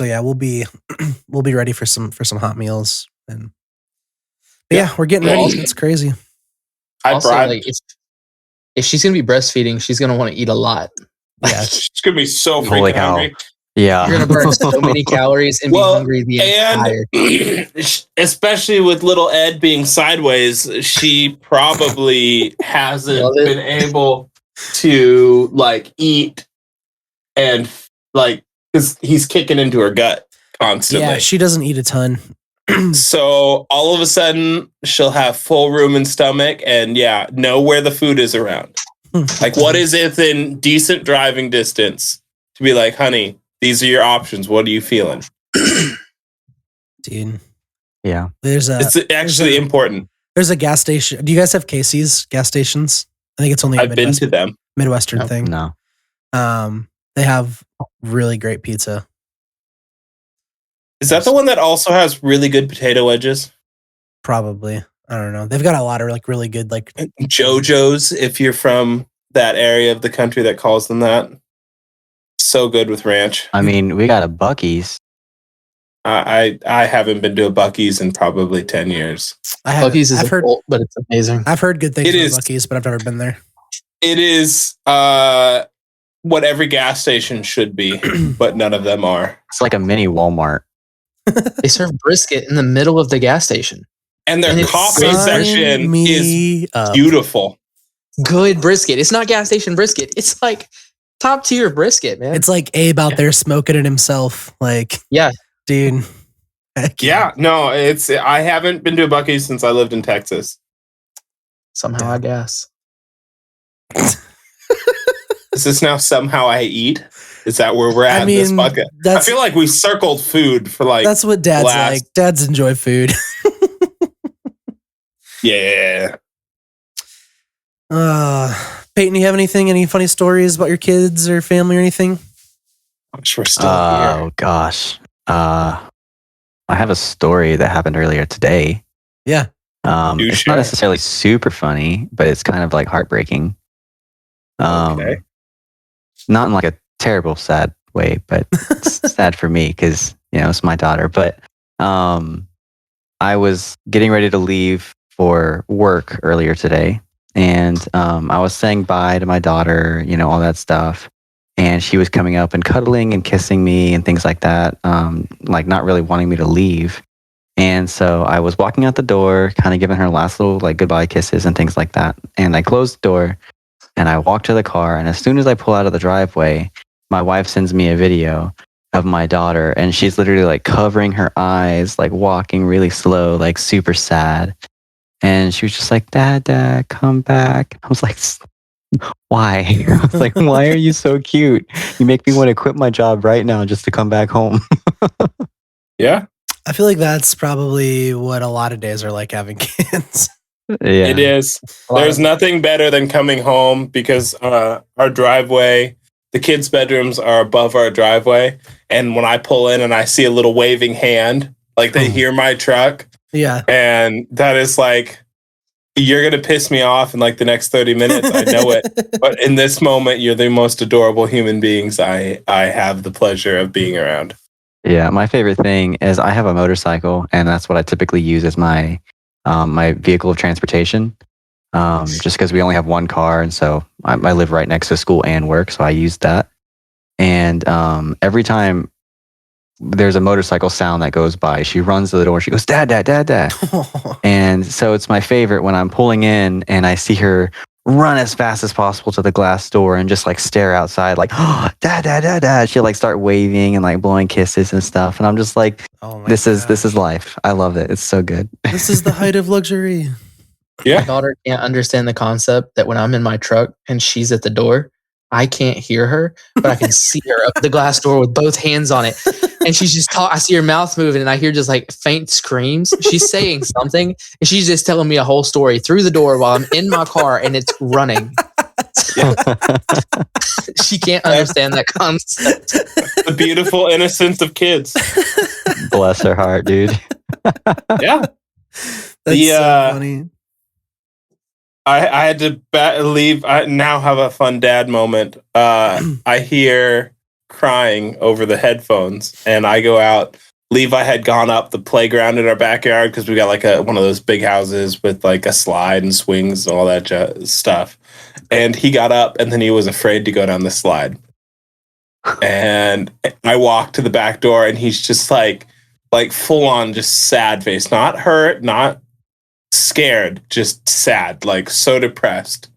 yeah, we'll be ready for some hot meals, and yeah, we're getting ready. It's crazy. Also, like if she's gonna be breastfeeding, she's gonna want to eat a lot. Yeah, she's gonna be so Holy freaking cow. hungry. Yeah. You're gonna burn so many calories and be hungry the entire time. Especially with little Ed being sideways, she probably hasn't been able to like eat and like because he's kicking into her gut constantly. Yeah, she doesn't eat a ton. So all of a sudden she'll have full room and stomach and know where the food is around. Like what is within decent driving distance to be like, honey, these are your options. What are you feeling? Dude. Yeah. It's actually important. There's a gas station. Do you guys have Casey's gas stations? I think it's only I've been to them. Midwestern thing. No. They have really great pizza. Is that the one that also has really good potato wedges? Probably. I don't know. They've got a lot of like really good like JoJo's, if you're from that area of the country that calls them that. So good with ranch. I mean, we got a Buc-ee's. I haven't been to a Buc-ee's in probably 10 years. Buc-ee's is cult, but it's amazing. I've heard good things about Buc-ee's, but I've never been there. It is what every gas station should be, but none of them are. It's like a mini Walmart. They serve brisket in the middle of the gas station. And their coffee section is beautiful. Good brisket. It's not gas station brisket. It's like top tier brisket, man. It's like Abe out there smoking it himself. Like, yeah, dude. Yeah, no, I haven't been to a Buc-ee's since I lived in Texas. Somehow I guess. Is this now somehow I eat? Is that where we're at in this bucket? I feel like we circled food for like. That's what dads like. Dads enjoy food. Yeah. Peyton, you have anything? Any funny stories about your kids or family or anything? I'm sure we're still here. Oh gosh. I have a story that happened earlier today. Yeah. It's not necessarily super funny, but it's kind of like heartbreaking. Okay. Not in like a terrible, sad way, but it's sad for me because, it's my daughter. But I was getting ready to leave for work earlier today. And I was saying bye to my daughter, all that stuff. And she was coming up and cuddling and kissing me and things like that, like not really wanting me to leave. And so I was walking out the door, kind of giving her last little like goodbye kisses and things like that. And I closed the door and I walked to the car. And as soon as I pull out of the driveway, my wife sends me a video of my daughter. And she's literally like covering her eyes, like walking really slow, like super sad. And she was just like, Dad, come back. I was like, why? I was like, why are you so cute? You make me want to quit my job right now just to come back home. Yeah. I feel like that's probably what a lot of days are like having kids. Yeah. It is. There's nothing better than coming home because our driveway, the kids' bedrooms are above our driveway. And when I pull in and I see a little waving hand, like they hear my truck. Yeah. And that is like, you're going to piss me off in like the next 30 minutes. I know it. But in this moment, you're the most adorable human beings I have the pleasure of being around. Yeah. My favorite thing is I have a motorcycle and that's what I typically use as my my vehicle of transportation. Just because we only have one car. And so I live right next to school and work. So I use that. And every time there's a motorcycle sound that goes by, she runs to the door. She goes, Dad. And so it's my favorite when I'm pulling in and I see her run as fast as possible to the glass door and just like stare outside like, oh, Dad. She'll like start waving and like blowing kisses and stuff. And I'm just like, this is life. I love it. It's so good. This is the height of luxury. Yeah. My daughter can't understand the concept that when I'm in my truck and she's at the door, I can't hear her, but I can see her up the glass door with both hands on it. And she's just I see her mouth moving and I hear just like faint screams. She's saying something and she's just telling me a whole story through the door while I'm in my car and it's running. She can't understand that concept. The beautiful innocence of kids. Bless her heart, dude. Yeah. That's so funny. I had to leave. I now have a fun dad moment. I hear crying over the headphones, and I go out. Levi had gone up the playground in our backyard because we got like one of those big houses with like a slide and swings and all that stuff. And he got up, and then he was afraid to go down the slide. And I walked to the back door, and he's just like full on, just sad face, not hurt, not scared, just sad, like so depressed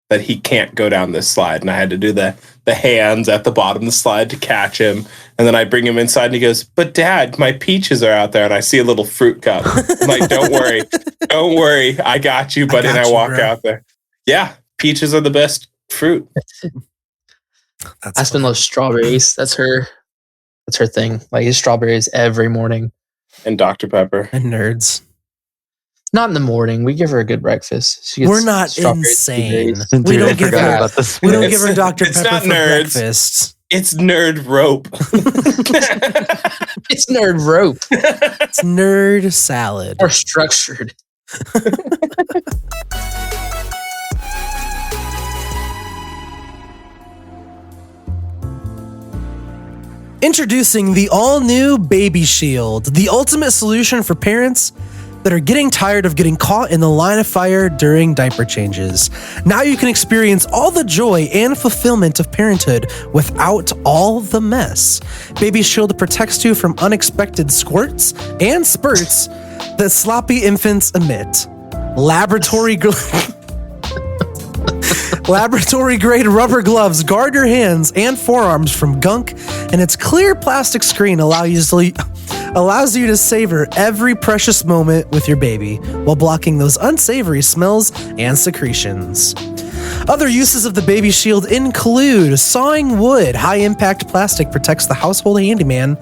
that he can't go down this slide. And I had to do the hands at the bottom of the slide to catch him. And then I bring him inside, and he goes, "But Dad, my peaches are out there." And I see a little fruit cup. I'm like, don't worry, I got you, buddy. And I walk out there. Yeah, peaches are the best fruit. Aspen loves strawberries. That's her thing. Like, his strawberries every morning. And Dr. Pepper. And nerds. Not in the morning. We give her a good breakfast. She gets We're not strawberries, insane. blueberries. We don't give her. We don't give her Dr. It's Pepper not for nerds. breakfast. It's nerd rope. It's nerd rope. It's nerd salad. Or structured. Introducing the all-new Baby Shield, the ultimate solution for parents that are getting tired of getting caught in the line of fire during diaper changes. Now you can experience all the joy and fulfillment of parenthood without all the mess. Baby Shield protects you from unexpected squirts and spurts that sloppy infants emit. Laboratory-grade rubber gloves guard your hands and forearms from gunk, and its clear plastic screen allows you to savor every precious moment with your baby while blocking those unsavory smells and secretions. Other uses of the Baby Shield include sawing wood. High-impact plastic protects the household handyman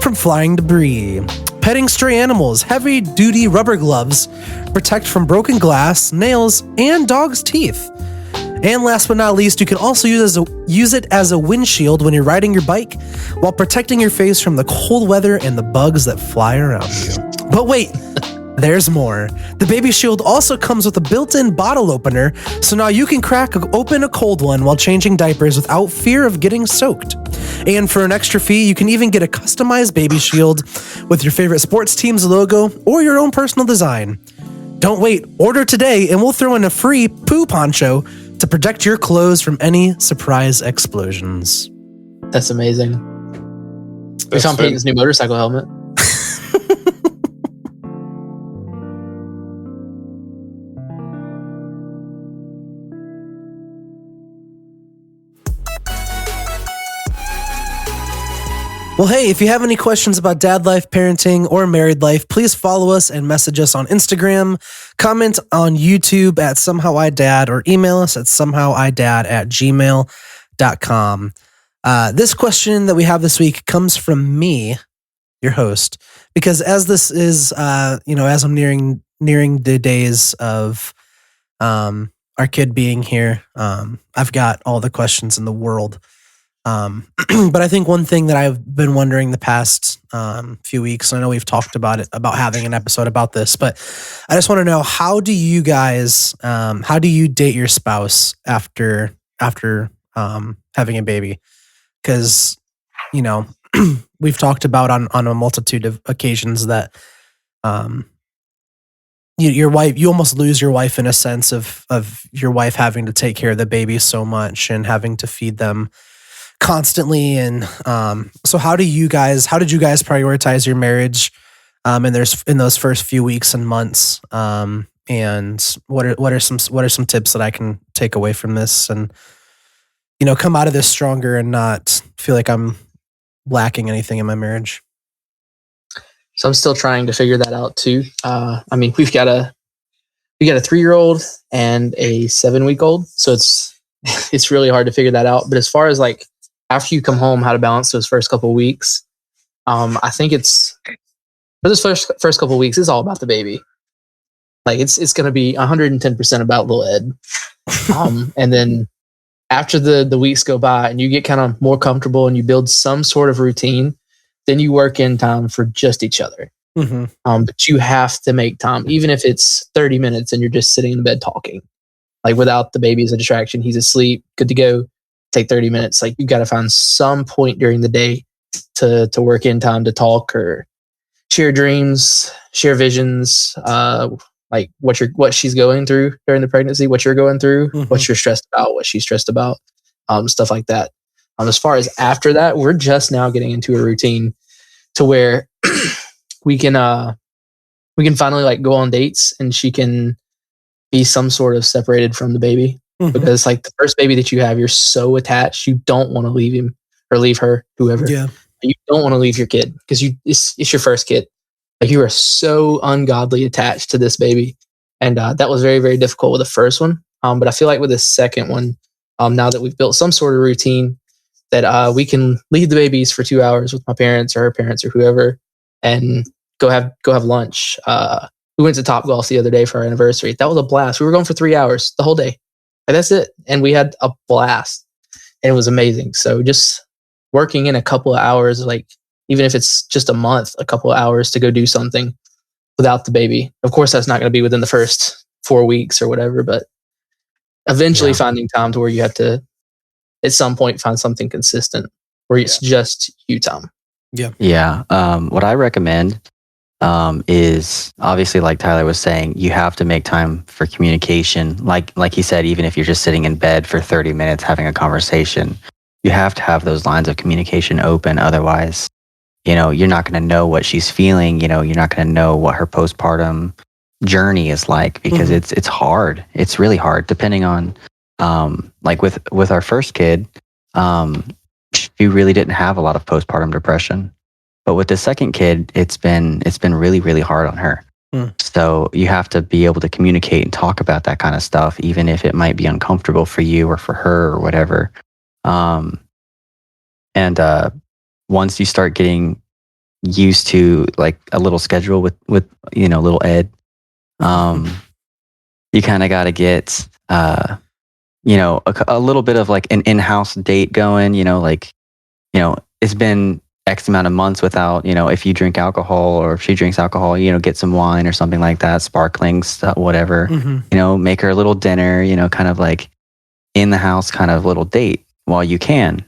from flying debris. Petting stray animals. Heavy-duty rubber gloves protect from broken glass, nails, and dogs' teeth. And last but not least, you can also use it as a windshield when you're riding your bike while protecting your face from the cold weather and the bugs that fly around you. But wait, there's more. The Baby Shield also comes with a built-in bottle opener, so now you can crack open a cold one while changing diapers without fear of getting soaked. And for an extra fee, you can even get a customized Baby Shield with your favorite sports team's logo or your own personal design. Don't wait, order today and we'll throw in a free poo poncho to protect your clothes from any surprise explosions. That's amazing. We found Peyton's new motorcycle helmet. Well, hey, if you have any questions about dad life, parenting, or married life, please follow us and message us on Instagram, comment on YouTube at SomehowIDad, or email us at SomehowIDad@gmail.com. This question that we have this week comes from me, your host, because as this is, as I'm nearing the days of our kid being here, I've got all the questions in the world. But I think one thing that I've been wondering the past few weeks, I know we've talked about it, about having an episode about this, but I just want to know, how do you date your spouse after having a baby? Because, we've talked about on a multitude of occasions that your wife, you almost lose your wife in a sense of your wife having to take care of the baby so much and having to feed them constantly. And so how did you guys prioritize your marriage in those first few weeks and months? And what are some tips that I can take away from this and come out of this stronger and not feel like I'm lacking anything in my marriage? So I'm still trying to figure that out too. We've got a 3-year-old and a 7-week-old, so it's really hard to figure that out. But as far as like after you come home, how to balance those first couple of weeks, I think it's for this first couple of weeks, it's all about the baby. Like it's going to be 110% about little Ed, and then after the weeks go by and you get kind of more comfortable and you build some sort of routine, then you work in time for just each other. Mm-hmm. But you have to make time, even if it's 30 minutes and you're just sitting in bed talking, like without the baby as a distraction. He's asleep, good to go. Take 30 minutes. Like you got to find some point during the day to work in time to talk or share dreams, share visions, like what she's going through during the pregnancy, what you're going through, what you're stressed about, what she's stressed about, stuff like that. As far as after that, we're just now getting into a routine to where we can finally like go on dates and she can be some sort of separated from the baby. Because like the first baby that you have, you're so attached, you don't want to leave him or leave her, whoever. Yeah. You don't want to leave your kid because it's your first kid. Like you are so ungodly attached to this baby. And that was very, very difficult with the first one. But I feel like with the second one, now that we've built some sort of routine that we can leave the babies for 2 hours with my parents or her parents or whoever and go have lunch. We went to Topgolf the other day for our anniversary. That was a blast. We were going for 3 hours the whole day. And that's it. And we had a blast. And it was amazing. So just working in a couple of hours, like even if it's just a month, a couple of hours to go do something without the baby. Of course, that's not going to be within the first 4 weeks or whatever, but eventually finding time to where you have to, at some point, find something consistent where it's just you, Tom. Yeah. What I recommend is obviously, like Tyler was saying, you have to make time for communication. Like he said, even if you're just sitting in bed for 30 minutes having a conversation, you have to have those lines of communication open. Otherwise, you're not going to know what she's feeling. You're not going to know what her postpartum journey is like because it's hard. It's really hard depending on, like with our first kid, she really didn't have a lot of postpartum depression. But with the second kid, it's been really, really hard on her. So you have to be able to communicate and talk about that kind of stuff, even if it might be uncomfortable for you or for her or whatever. And once you start getting used to like a little schedule with little Ed, you kind of got to get a little bit of like an in-house date going. It's been X amount of months without, if you drink alcohol or if she drinks alcohol, get some wine or something like that, sparkling stuff, whatever, make her a little dinner, kind of like in the house kind of little date while you can.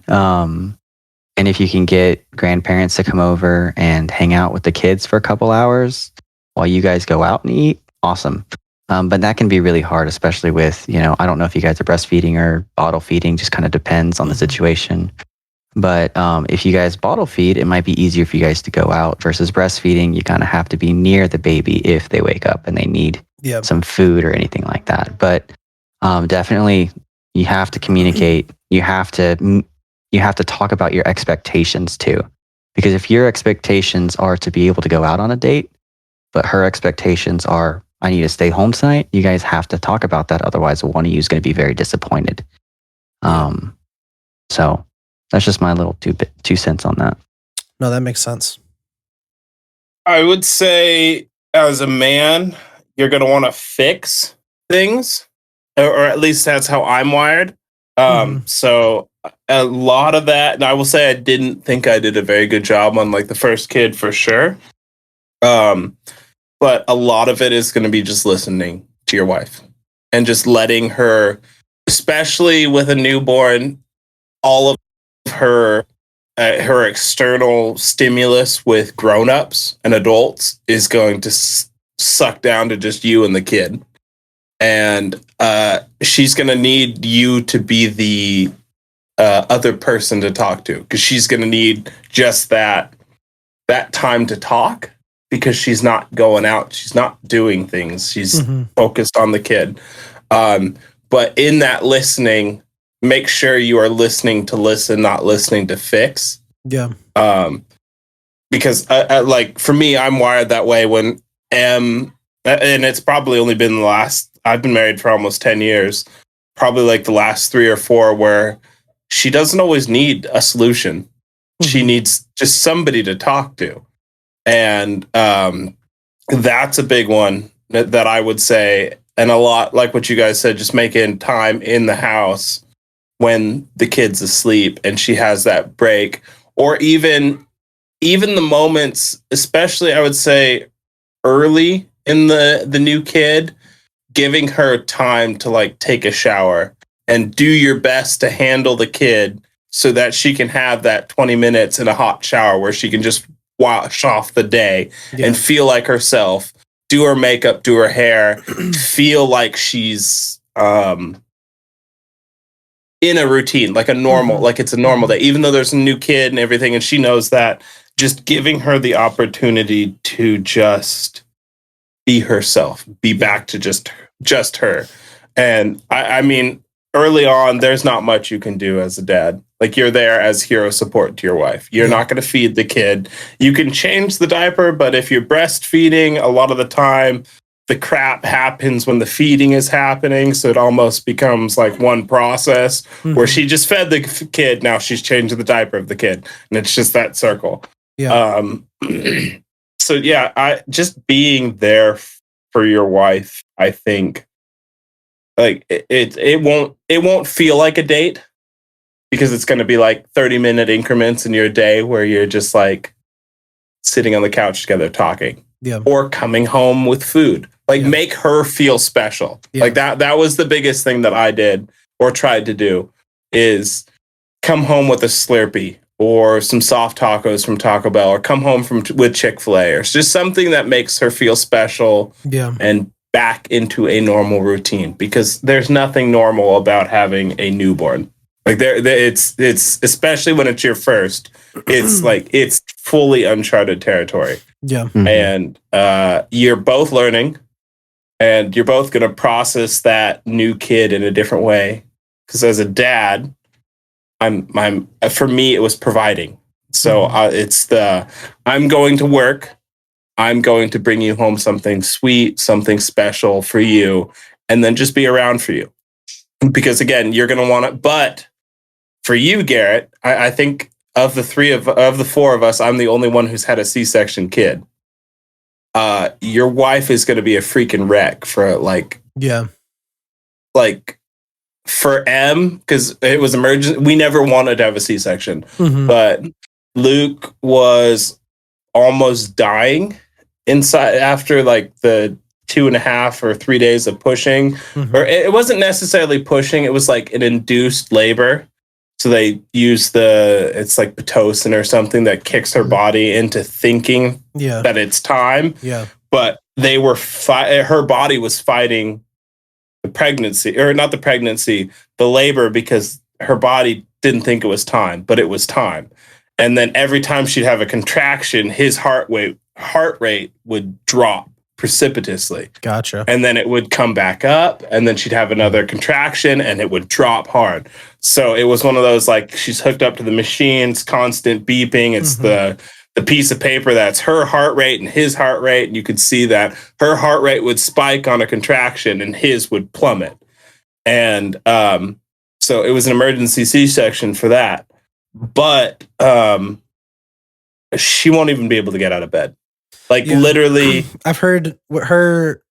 And if you can get grandparents to come over and hang out with the kids for a couple hours while you guys go out and eat, awesome. But that can be really hard, especially with, I don't know if you guys are breastfeeding or bottle feeding, just kind of depends on the situation. But if you guys bottle feed, it might be easier for you guys to go out versus breastfeeding. You kind of have to be near the baby if they wake up and they need some food or anything like that. But definitely you have to communicate. You have to talk about your expectations too. Because if your expectations are to be able to go out on a date, but her expectations are, I need to stay home tonight, you guys have to talk about that. Otherwise, one of you is going to be very disappointed. So that's just my little 2 cents on that. No, that makes sense. I would say as a man, you're going to want to fix things, or at least that's how I'm wired. So a lot of that, and I will say I didn't think I did a very good job on like the first kid for sure. But a lot of it is going to be just listening to your wife and just letting her, especially with a newborn, all of her external stimulus with grown-ups and adults is going to suck down to just you and the kid. And she's going to need you to be the other person to talk to, because she's going to need just that time to talk, because she's not going out, she's not doing things, she's focused on the kid. But in that listening, make sure you are listening to listen, not listening to fix. Yeah. Because like for me, I'm wired that way when and it's probably only been I've been married for almost 10 years, probably like the last 3 or 4 where she doesn't always need a solution. She needs just somebody to talk to. And that's a big one that I would say. And a lot, like what you guys said, just making time in the house when the kid's asleep and she has that break, or even the moments, especially I would say early in the new kid, giving her time to like take a shower and do your best to handle the kid so that she can have that 20 minutes in a hot shower where she can just wash off the day and feel like herself, do her makeup, do her hair, feel like she's in a routine, like a normal, like it's a normal day, even though there's a new kid and everything, and she knows that. Just giving her the opportunity to just be herself, be back to just her. And I mean, early on, there's not much you can do as a dad. Like, you're there as hero support to your wife. You're not going to feed the kid. You can change the diaper, but if you're breastfeeding, a lot of the time, the crap happens when the feeding is happening. So it almost becomes like one process where she just fed the kid. Now she's changing the diaper of the kid. And it's just that circle. Yeah. So yeah, I just being there for your wife, I think like it won't feel like a date, because it's going to be like 30-minute increments in your day where you're just like sitting on the couch together talking. Yeah. Or coming home with food. Like, make her feel special. Like that was the biggest thing that I did or tried to do, is come home with a Slurpee or some soft tacos from Taco Bell, or come home with Chick-fil-A, or just something that makes her feel special and back into a normal routine, because there's nothing normal about having a newborn. Like it's especially when it's your first, it's like, it's fully uncharted territory. Yeah. And you're both learning, and you're both going to process that new kid in a different way. Because as a dad, for me, it was providing. So it's I'm going to work. I'm going to bring you home something sweet, something special for you, and then just be around for you. Because again, you're going to want it. But for you, Garrett, I think of the four of us, I'm the only one who's had a C-section kid. Your wife is going to be a freaking wreck for for M, because it was emergency. We never wanted to have a C-section, but Luke was almost dying inside after like the 2.5 or 3 days of pushing. Or it wasn't necessarily pushing, it was like an induced labor. So they use it's like Pitocin or something that kicks her body into thinking that it's time. Yeah. But they were her body was fighting the pregnancy, or not the pregnancy, the labor, because her body didn't think it was time, but it was time. And then every time she'd have a contraction, his heart rate would drop precipitously. Gotcha. And then it would come back up, and then she'd have another contraction and it would drop hard. So it was one of those, like, she's hooked up to the machines, constant beeping. It's the piece of paper that's her heart rate and his heart rate. And you could see that her heart rate would spike on a contraction and his would plummet. And so it was an emergency C-section for that. But she won't even be able to get out of bed. Like, literally. I've heard her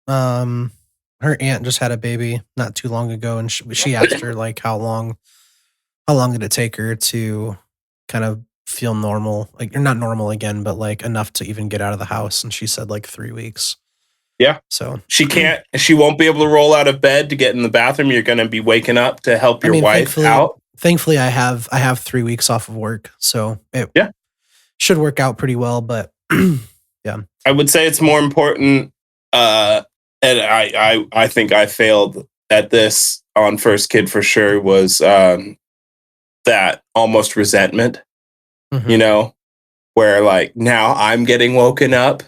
aunt just had a baby not too long ago, and she asked her like how long did it take her to kind of feel normal, like, you're not normal again, but like enough to even get out of the house, and she said like 3 weeks. Yeah. So she won't be able to roll out of bed to get in the bathroom. You're going to be waking up to help your wife out. Thankfully, I have 3 weeks off of work, so it should work out pretty well. But yeah, I would say it's more important. And I think I failed at this on first kid for sure, was that almost resentment, you know, where like now I'm getting woken up.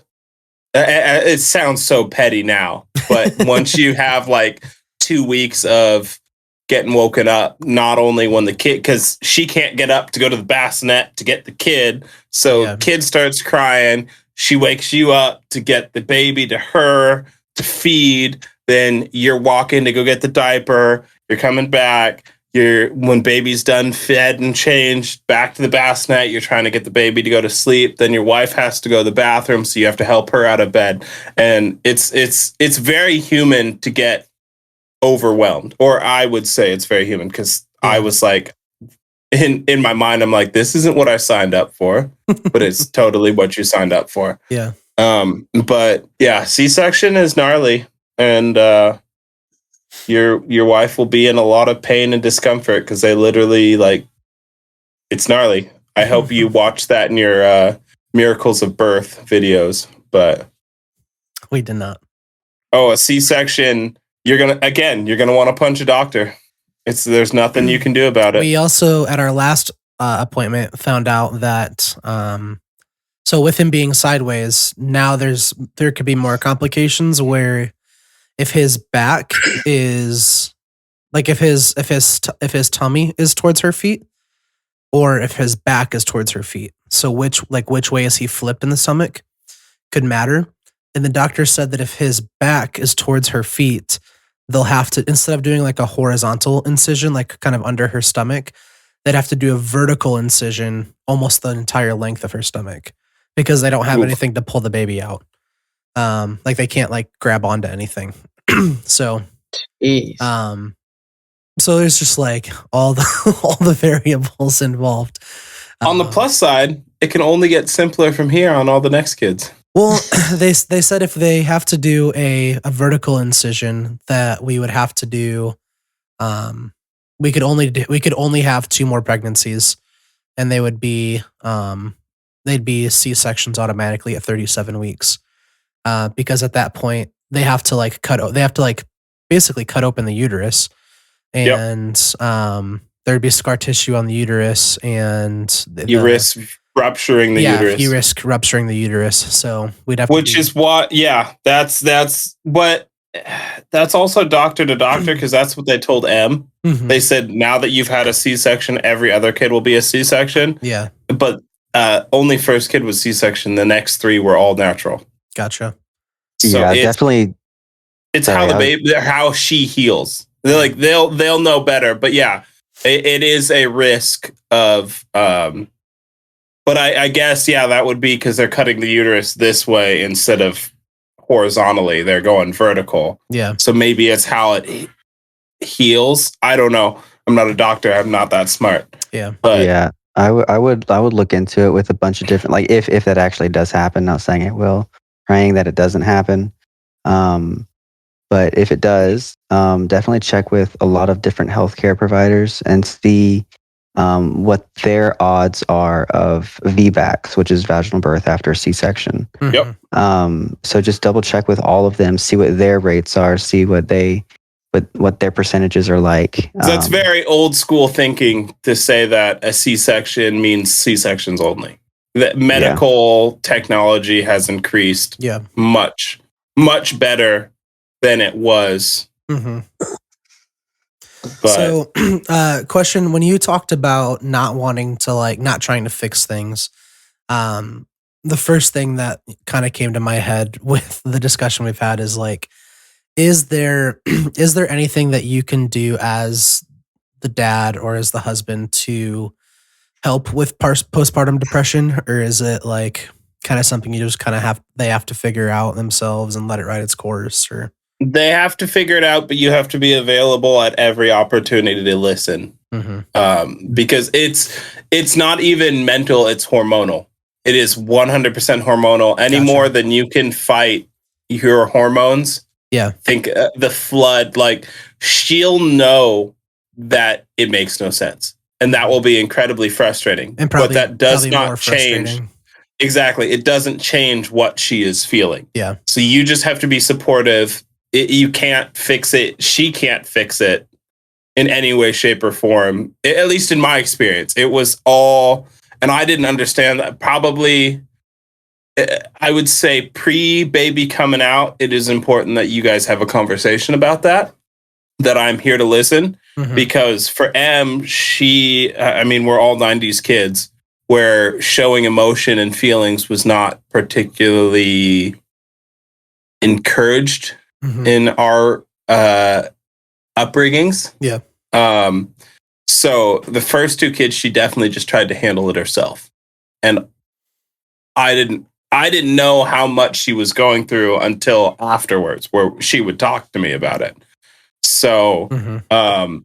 It sounds so petty now, but once you have like 2 weeks of getting woken up, not only when the kid, because she can't get up to go to the bassinet to get the kid. So kid starts crying. She wakes you up to get the baby to her to feed. Then you're walking to go get the diaper. You're coming back. When baby's done, fed and changed, back to the bassinet. You're trying to get the baby to go to sleep. Then your wife has to go to the bathroom, so you have to help her out of bed. And it's very human to get overwhelmed, or I would say it's very human, because I was like, in my mind, I'm like, this isn't what I signed up for, but it's totally what you signed up for. Yeah. But yeah, C-section is gnarly, and your wife will be in a lot of pain and discomfort because they literally like, it's gnarly. I hope you watch that in your Miracles of Birth videos, but We did not. a C-section, you're gonna want to punch a doctor. There's nothing you can do about it. We also, at our last appointment, found out that so with him being sideways, now there could be more complications where if his back is like if his tummy is towards her feet, or if his back is towards her feet. So which way is he flipped in the stomach could matter. And the doctor said that if his back is towards her feet, they'll have to, instead of doing like a horizontal incision, like kind of under her stomach, they'd have to do a vertical incision almost the entire length of her stomach because they don't have anything to pull the baby out. Like they can't like grab onto anything. So, Jeez. so there's just like all the variables involved. On the plus side, it can only get simpler from here on all the next kids. Well, they said if they have to do a vertical incision, that we would have to do, we could only have 2 more pregnancies, and they would be they'd be C-sections automatically at 37 weeks, because at that point they have to basically cut open the uterus, and there'd be scar tissue on the uterus, and you risk rupturing the uterus. You risk rupturing the uterus. So we'd have Which is what, that's also doctor to doctor, because that's what they told M. Mm-hmm. They said, now that you've had a C-section, every other kid will be a C-section. Yeah. But only first kid was C-section. The next 3 were all natural. Gotcha. So yeah, definitely. It's how the baby, how she heals. They're like, they'll know better. But yeah, it is a risk of, but I guess, that would be because they're cutting the uterus this way instead of horizontally. They're going vertical. Yeah. So maybe it's how it heals. I don't know. I'm not a doctor. I'm not that smart. Yeah. But yeah, I would look into it with a bunch of different, like if that actually does happen. Not saying it will, praying that it doesn't happen. But if it does, definitely check with a lot of different healthcare providers and see what their odds are of VBACs, which is vaginal birth after C-section. Yep. So just double check with all of them, see what their rates are, see what their percentages are like. That's very old school thinking to say that a C-section means C-sections only. That medical technology has increased much, much better than it was. Mm-hmm. But, so, question: when you talked about not wanting to not trying to fix things, the first thing that kind of came to my head with the discussion we've had is is there anything that you can do as the dad or as the husband to help with postpartum depression, or is it kind of something you just they have to figure out themselves and let it ride its course? Or they have to figure it out, but you have to be available at every opportunity to listen. Mm-hmm. Because it's not even mental, it's hormonal. It is 100% hormonal. Any more than you can fight your hormones. Yeah. Think the flood, she'll know that it makes no sense. And that will be incredibly frustrating. And but that does not change. Exactly. It doesn't change what she is feeling. Yeah. So you just have to be supportive. You can't fix it. She can't fix it in any way, shape, or form. At least in my experience, it was all, and I didn't understand that. Probably, I would say pre-baby coming out, it is important that you guys have a conversation about that I'm here to listen. Mm-hmm. Because for M, we're all 90s kids where showing emotion and feelings was not particularly encouraged. Mm-hmm. In our upbringings. Yeah. So the first 2 kids, she definitely just tried to handle it herself. And I didn't know how much she was going through until afterwards, where she would talk to me about it. So, mm-hmm.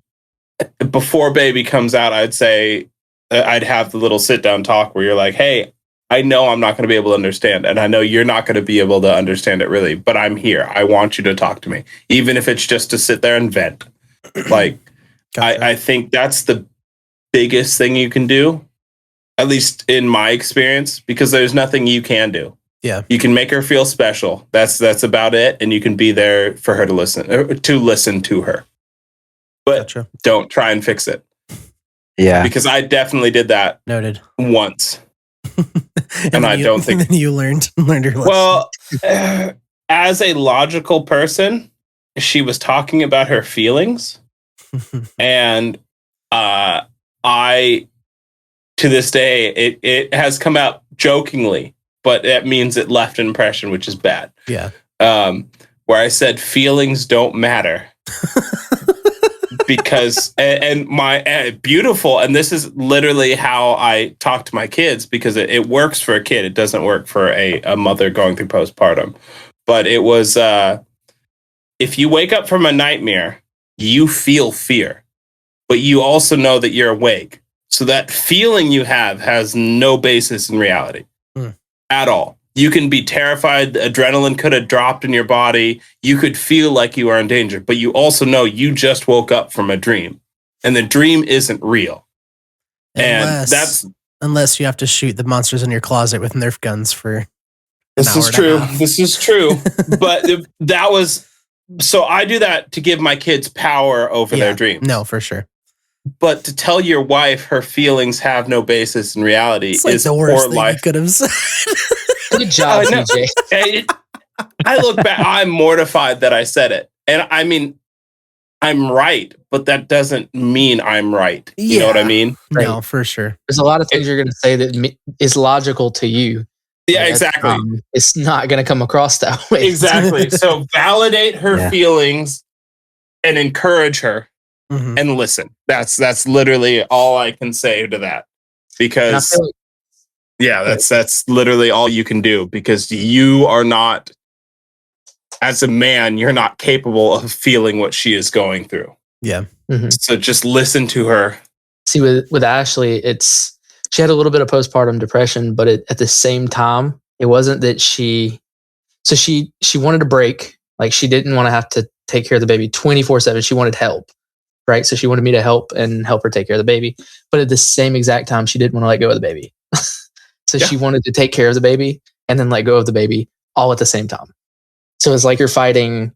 before baby comes out, I'd say I'd have the little sit down talk where you're like, hey, I know I'm not going to be able to understand, and I know you're not going to be able to understand it really, but I'm here. I want you to talk to me, even if it's just to sit there and vent. Like, gotcha. I think that's the biggest thing you can do, at least in my experience, because there's nothing you can do. Yeah, you can make her feel special. That's about it, and you can be there for her to listen to her. But gotcha. Don't try and fix it. Yeah, because I definitely did that. Noted. Once. and I don't think you learned your lesson. Well, as a logical person, she was talking about her feelings, and I, to this day, it has come out jokingly, but that means it left an impression, which is bad. Yeah. Where I said feelings don't matter. Because and my beautiful, and this is literally how I talk to my kids, because it works for a kid. It doesn't work for a mother going through postpartum. But it was if you wake up from a nightmare, you feel fear, but you also know that you're awake. So that feeling you have has no basis in reality at all. You can be terrified. The adrenaline could have dropped in your body. You could feel like you are in danger, but you also know you just woke up from a dream, and the dream isn't real. Unless you have to shoot the monsters in your closet with Nerf guns for. This is true. This is true. But that was, so I do that to give my kids power over their dreams. No, for sure. But to tell your wife her feelings have no basis in reality is the worst thing you could have said. Good job, TJ. I look back, I'm mortified that I said it. And I mean, I'm right, but that doesn't mean I'm right. You know what I mean? No, for sure. There's a lot of things you're going to say that is logical to you. Yeah, exactly. It's not going to come across that way. Exactly. So validate her feelings and encourage her and listen. That's literally all I can say to that. Because that's literally all you can do, because you are not, as a man, you're not capable of feeling what she is going through. Yeah. So just listen to her. See, with Ashley, she had a little bit of postpartum depression, but at the same time, it wasn't that she wanted a break. Like, she didn't want to have to take care of the baby 24/7. She wanted help, right? So she wanted me to help her take care of the baby. But at the same exact time, she didn't want to let go of the baby. So she wanted to take care of the baby and then let go of the baby all at the same time. So it's like you're fighting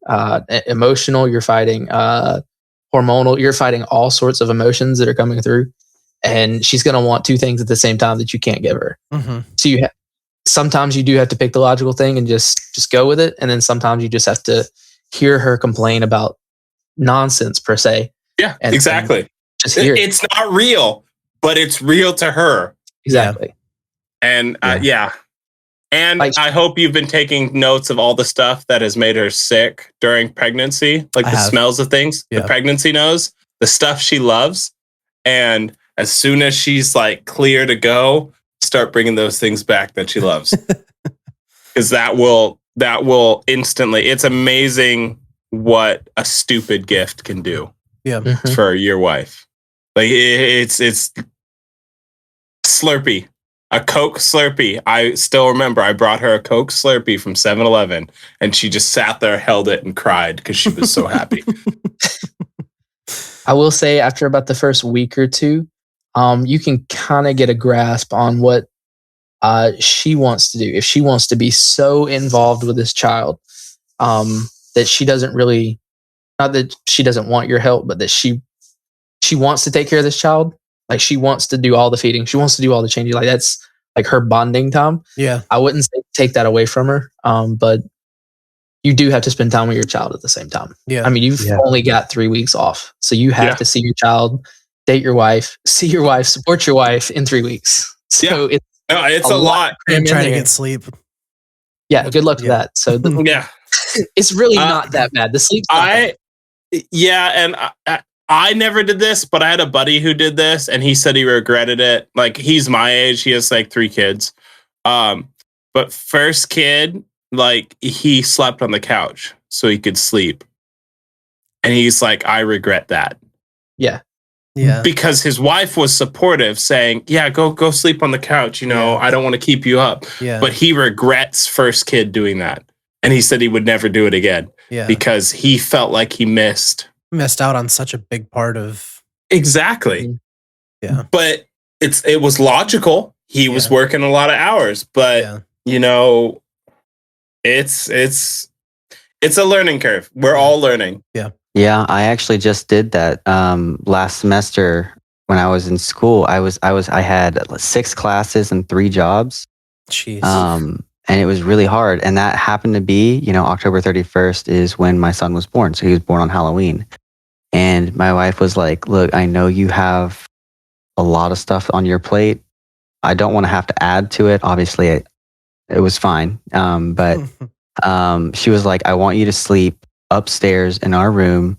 emotional, you're fighting hormonal, you're fighting all sorts of emotions that are coming through. And she's going to want two things at the same time that you can't give her. So sometimes you do have to pick the logical thing and just go with it. And then sometimes you just have to hear her complain about nonsense per se. Yeah, exactly. Just hear it. It's not real, but it's real to her. Exactly. And And I hope you've been taking notes of all the stuff that has made her sick during pregnancy, like the smells of things, the pregnancy nose, the stuff she loves. And as soon as she's like clear to go, start bringing those things back that she loves. Because that will instantly, it's amazing what a stupid gift can do for your wife. Like it's Slurpee. A Coke Slurpee. I still remember I brought her a Coke Slurpee from 7-Eleven, and she just sat there, held it, and cried because she was so happy. I will say, after about the first week or two, you can kind of get a grasp on what she wants to do. If she wants to be so involved with this child that she doesn't really, not that she doesn't want your help, but that she wants to take care of this child. Like, she wants to do all the feeding. She wants to do all the changing. Like, that's like her bonding time. Yeah. I wouldn't say take that away from her. But you do have to spend time with your child at the same time. Yeah. I mean, you've only got 3 weeks off. So you have to see your child, date your wife, see your wife, support your wife in 3 weeks. So it's a lot. I'm trying to get sleep. Yeah. Good luck with that. So it's really not that bad. The sleep. I never did this, but I had a buddy who did this, and he said he regretted it. Like, he's my age. He has like 3 kids. But first kid, like, he slept on the couch so he could sleep. And he's like, I regret that. Yeah. Yeah. because his wife was supportive, saying, "Yeah, go sleep on the couch. I don't want to keep you up." Yeah. But he regrets first kid doing that, and he said he would never do it again because he felt like he missed out on such a big part of. Exactly. Yeah. But it was logical. He was working a lot of hours, but it's a learning curve. We're all learning. Yeah. Yeah, I actually just did that last semester when I was in school. I had 6 classes and 3 jobs. Jeez. And it was really hard. And that happened to be, October 31st is when my son was born. So he was born on Halloween. And my wife was like, "Look, I know you have a lot of stuff on your plate. I don't want to have to add to it." Obviously, it was fine. But she was like, "I want you to sleep upstairs in our room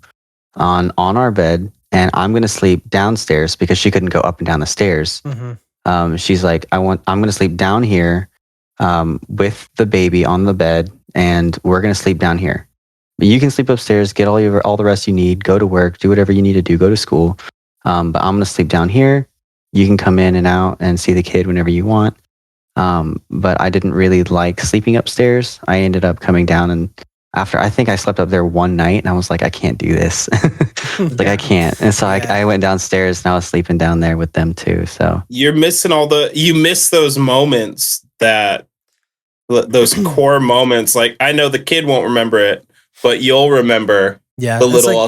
on our bed, and I'm going to sleep downstairs," because she couldn't go up and down the stairs. Mm-hmm. She's like, I'm going to sleep down here with the baby on the bed, and we're going to sleep down here. You can sleep upstairs, get all the rest you need, go to work, do whatever you need to do, go to school. But I'm going to sleep down here. You can come in and out and see the kid whenever you want. But I didn't really like sleeping upstairs. I ended up coming down, and I think I slept up there one night, and I was like, I can't do this. I can't. And so I went downstairs, and I was sleeping down there with them too. So you're missing you miss those moments, those core moments. Like, I know the kid won't remember it, but you'll remember the little.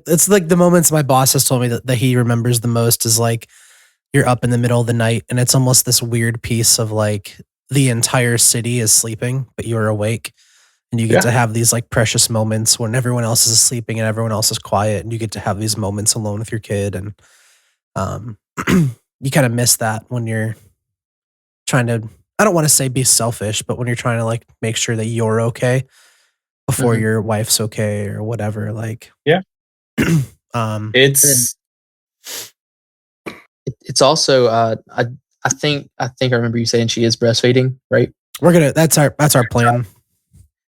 It's like the moments my boss has told me that he remembers the most is like you're up in the middle of the night, and it's almost this weird piece of like the entire city is sleeping, but you're awake. And you get to have these like precious moments when everyone else is sleeping and everyone else is quiet, and you get to have these moments alone with your kid. And you kind of miss that when you're trying to, I don't want to say be selfish, but when you're trying to like make sure that you're okay before your wife's okay or whatever. Like, it's also I think I remember you saying she is breastfeeding, right? That's our plan.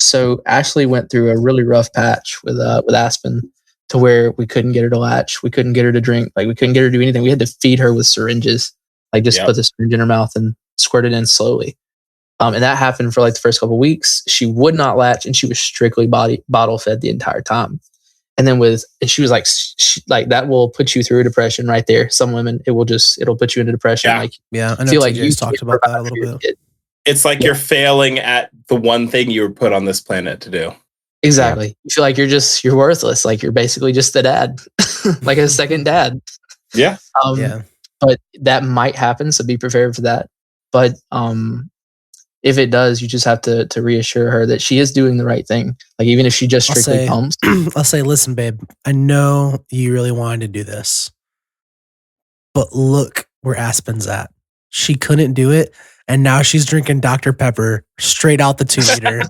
So Ashley went through a really rough patch with Aspen, to where we couldn't get her to latch, we couldn't get her to drink, like we couldn't get her to do anything. We had to feed her with syringes, like just put the syringe in her mouth and squirt it in slowly. And that happened for like the first couple of weeks. She would not latch, and she was strictly bottle fed the entire time. And then she was like, that will put you through a depression right there. Some women, it'll put you into depression. I know like you talked about that a little bit. It's like you're failing at the one thing you were put on this planet to do. Exactly. You feel like you're worthless. Like you're basically just the dad, like a second dad. Yeah. But that might happen, so be prepared for that. But if it does, you just have to reassure her that she is doing the right thing. Like even if she just strictly pumps. I'll say, listen, babe, I know you really wanted to do this, but look where Aspen's at. She couldn't do it, and now she's drinking Dr. Pepper straight out the 2-liter.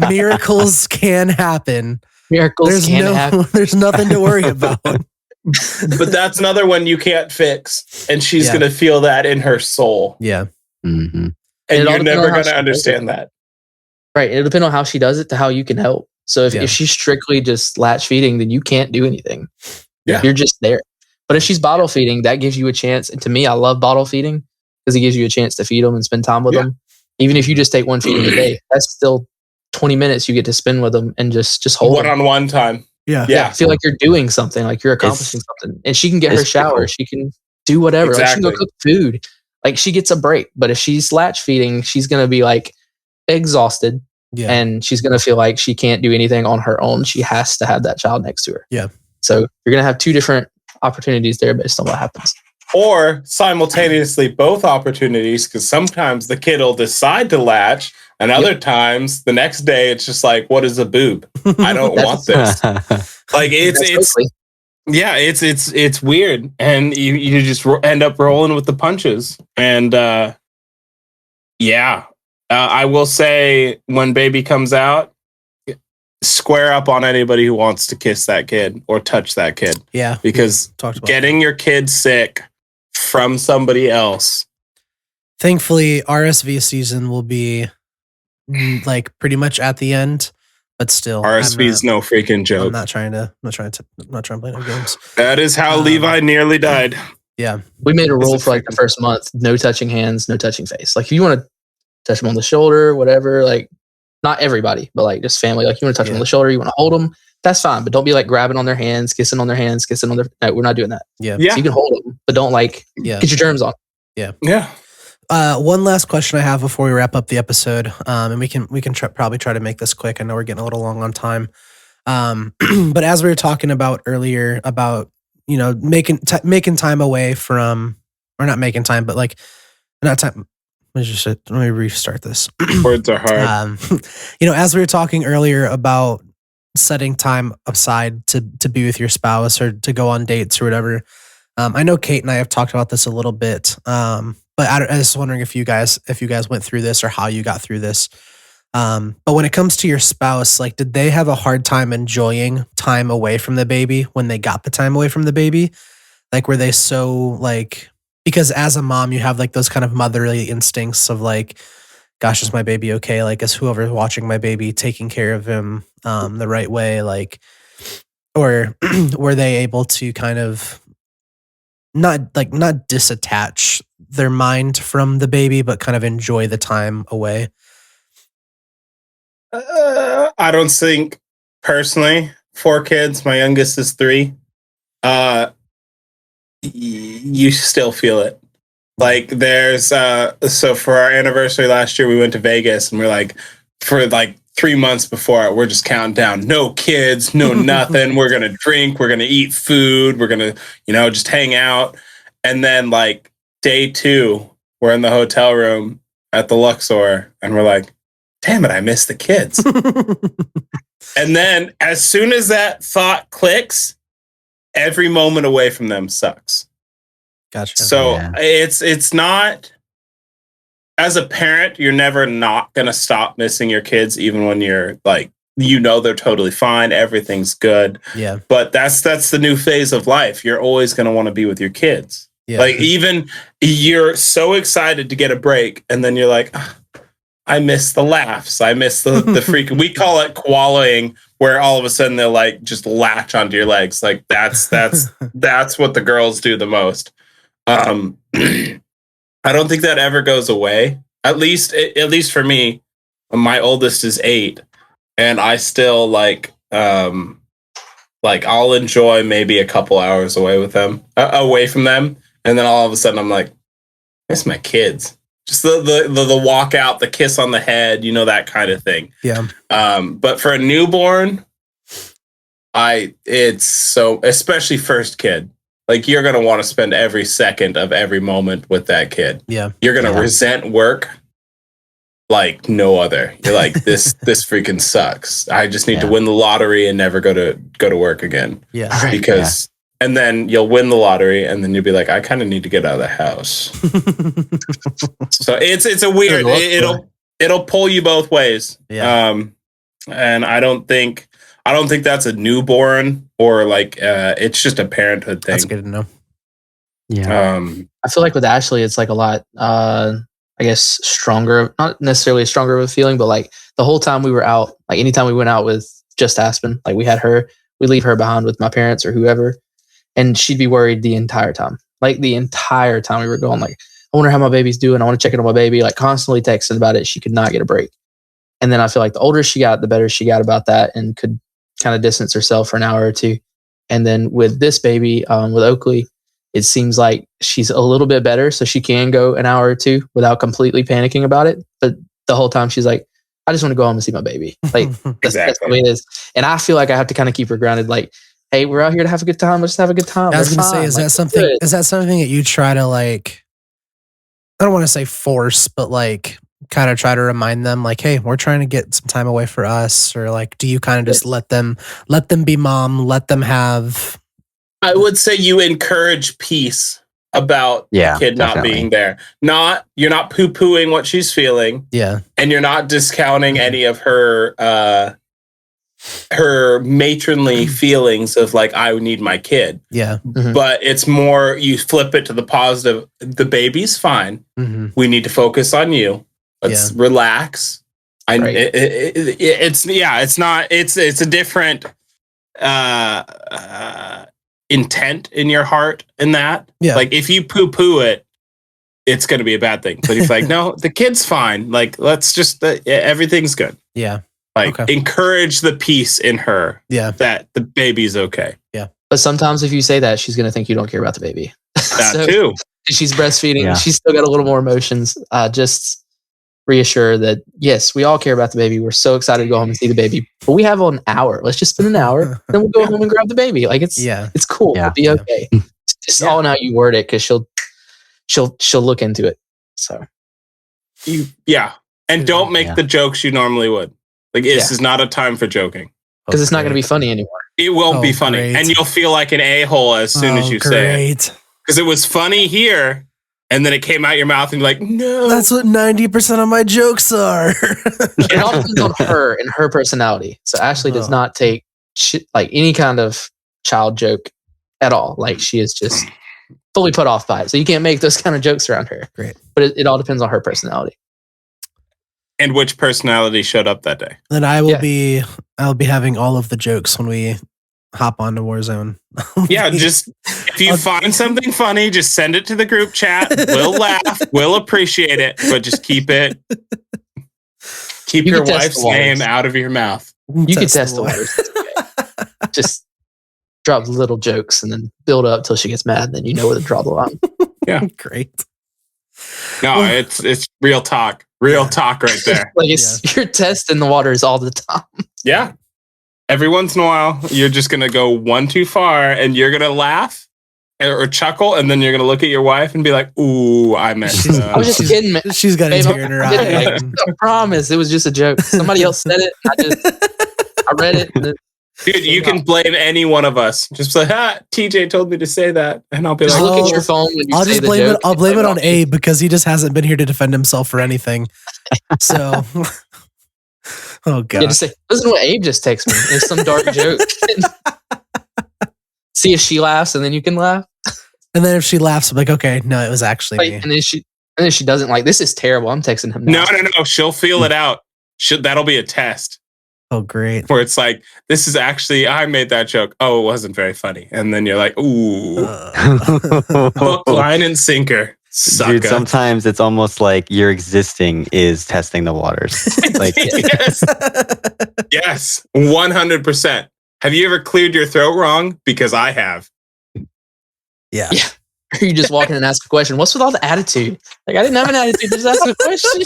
Miracles can happen. Miracles can happen. There's nothing to worry about. But that's another one you can't fix, and she's going to feel that in her soul. Yeah. Mm-hmm. And you're never going to understand that. Right. It'll depend on how she does it to how you can help. So if she's strictly just latch feeding, then you can't do anything. Yeah. You're just there. But if she's bottle feeding, that gives you a chance. And to me, I love bottle feeding because it gives you a chance to feed them and spend time with them. Even if you just take one feeding a day, that's still 20 minutes you get to spend with them and just hold them. One-on-one time. Yeah. Feel like you're doing something, like you're accomplishing something. And she can get her shower. Cool. She can do whatever. Exactly. Like she can go cook food. Like she gets a break. But if she's latch feeding, she's going to be like exhausted. Yeah. And she's going to feel like she can't do anything on her own. She has to have that child next to her. Yeah. So you're going to have two different opportunities there based on what happens. Or simultaneously both opportunities, because sometimes the kid will decide to latch, and other times the next day it's just like, what is a boob? I don't want this. Like it's weird, and you just end up rolling with the punches. And I will say, when baby comes out, square up on anybody who wants to kiss that kid or touch that kid. Yeah, because getting your kid sick from somebody else. Thankfully, RSV season will be like pretty much at the end, but still, RSV is no freaking joke. I'm not trying to play no games. That is how Levi nearly died. Yeah. We made a rule for like the first month: no touching hands, no touching face. Like if you want to touch them on the shoulder, whatever, like not everybody, but like just family. Like you want to touch them on the shoulder, you want to hold them, that's fine. But don't be like grabbing on their hands, kissing on their hands, kissing on their. No, we're not doing that. Yeah. So you can hold them, but don't like get your germs on. Yeah. Yeah. One last question I have before we wrap up the episode, and we can probably try to make this quick. I know we're getting a little long on time, but as we were talking about earlier about making time away from, or not making time, but like not time. Let me restart this. Words are hard. As we were talking earlier about setting time aside to be with your spouse or to go on dates or whatever. I know Kate and I have talked about this a little bit. But I was wondering if you guys went through this or how you got through this. But when it comes to your spouse, like, did they have a hard time enjoying time away from the baby when they got the time away from the baby? Like, were they so like, because as a mom, you have like those kind of motherly instincts of like, gosh, is my baby okay? Like, is whoever's watching my baby taking care of him the right way? Like, or were they able to kind of not disattach their mind from the baby, but kind of enjoy the time away? I don't think personally, 4 kids, my youngest is 3. You still feel it. Like there's so for our anniversary last year, we went to Vegas and we're like, for like 3 months before it, we're just counting down, no kids, no nothing. We're going to drink, we're going to eat food, we're going to, just hang out. And then like day 2, we're in the hotel room at the Luxor and we're like, damn it, I miss the kids. And then as soon as that thought clicks, every moment away from them sucks. Gotcha. So it's not, as a parent, you're never not going to stop missing your kids, even when you're like, they're totally fine. Everything's good. Yeah. But that's the new phase of life. You're always going to want to be with your kids. Yeah. Like even you're so excited to get a break. And then you're like, I miss the laughs. I miss the freaking, we call it koalaing, where all of a sudden they'll like just latch onto your legs. Like that's what the girls do the most. I don't think that ever goes away. At least for me, my oldest is 8 and I still like I'll enjoy maybe a couple hours away from them. And then all of a sudden I'm like, I miss my kids. Just the walk out, the kiss on the head, that kind of thing. Yeah. But for a newborn, it's so, especially first kid, like you're going to want to spend every second of every moment with that kid. Yeah. You're going to resent work like no other. You're like, this freaking sucks. I just need to win the lottery and never go to work again. Yeah. Because and then you'll win the lottery, and then you'll be like, I kind of need to get out of the house. So it's a weird. It'll pull you both ways. Yeah. And I don't think that's a newborn or like it's just a parenthood thing. That's good to know. Yeah. I feel like with Ashley, it's like a lot. I guess stronger, not necessarily stronger of a feeling, but like the whole time we were out, like anytime we went out with just Aspen, like we leave her behind with my parents or whoever. And she'd be worried the entire time. Like the entire time we were going, like, I wonder how my baby's doing. I want to check in on my baby. Like constantly texting about it. She could not get a break. And then I feel like the older she got, the better she got about that and could kind of distance herself for an hour or two. And then with this baby, with Oakley, it seems like she's a little bit better. So she can go an hour or two without completely panicking about it. But the whole time she's like, I just want to go home and see my baby. Like that's the way it is. And I feel like I have to kind of keep her grounded. Like, hey, we're out here to have a good time. Let's have a good time. I was going to say, is that something that you try to like, I don't want to say force, but like kind of try to remind them like, hey, we're trying to get some time away for us? Or like, do you kind of just let them be mom, let them have? I would say you encourage peace about the kid not being there. You're not poo-pooing what she's feeling. Yeah. And you're not discounting any of her matronly feelings of like, I need my kid. Yeah. Mm-hmm. But it's more, you flip it to the positive. The baby's fine. Mm-hmm. We need to focus on you. Let's relax. Right. It's a different intent in your heart in that. Yeah. Like if you poo it, it's going to be a bad thing. But if like, no, the kid's fine. Like, let's just, everything's good. Yeah. Like encourage the peace in her. Yeah. That the baby's okay. Yeah. But sometimes if you say that, she's going to think you don't care about the baby. That too. She's breastfeeding. Yeah. She's still got a little more emotions. Just reassure that, yes, we all care about the baby. We're so excited to go home and see the baby. But we have an hour. Let's just spend an hour. Then we'll go home and grab the baby. Like it's cool. Yeah. It'll be okay. It's just all in how you word it, because she'll look into it. So and don't make the jokes you normally would. Like this is not a time for joking, because it's not going to be funny anymore. It won't be funny, and you'll feel like an a-hole as soon as you say it. Because it was funny here, and then it came out your mouth, and you're like, no. That's what 90% of my jokes are. It all depends on her and her personality. So Ashley does not take like any kind of child joke at all. Like she is just fully put off by it. So you can't make those kind of jokes around her. Great. But it all depends on her personality. And which personality showed up that day? Then I'll be having all of the jokes when we hop onto Warzone. Yeah, just if you find something funny, just send it to the group chat. We'll laugh. We'll appreciate it, but just keep your wife's name out of your mouth. You can test the waters. Okay. Just drop little jokes and then build up till she gets mad. And then you know where to draw the line. Yeah, great. No, it's real talk. Real talk right there. Like you're testing the waters all the time. Yeah. Every once in a while, you're just going to go one too far and you're going to laugh or chuckle. And then you're going to look at your wife and be like, ooh, I messed up. I was just kidding, man. She's got a tear in her eye. I promise. It was just a joke. Somebody else said it. I read it. And then, dude, you can blame any one of us. Just like, TJ told me to say that. And I'll be just like, look at your phone when you say the joke. I'll blame it on Abe because he just hasn't been here to defend himself for anything. So... Oh god! Yeah, just say, listen to what Abe just texted me. It's some dark joke. See if she laughs, and then you can laugh. And then if she laughs, I'm like, okay, no, it was actually me. And then she doesn't, like, this is terrible. I'm texting him now. No. She'll feel it out. That'll be a test. Oh, great! Where it's like, this is actually I made that joke. Oh, it wasn't very funny. And then you're like, ooh, hook, line, and sinker. Sucker. Dude, sometimes it's almost like your existing is testing the waters. Like, yes, 100%. Have you ever cleared your throat wrong? Because I have. Yeah. You just walk in and ask a question. What's with all the attitude? Like, I didn't have an attitude. Just ask a question.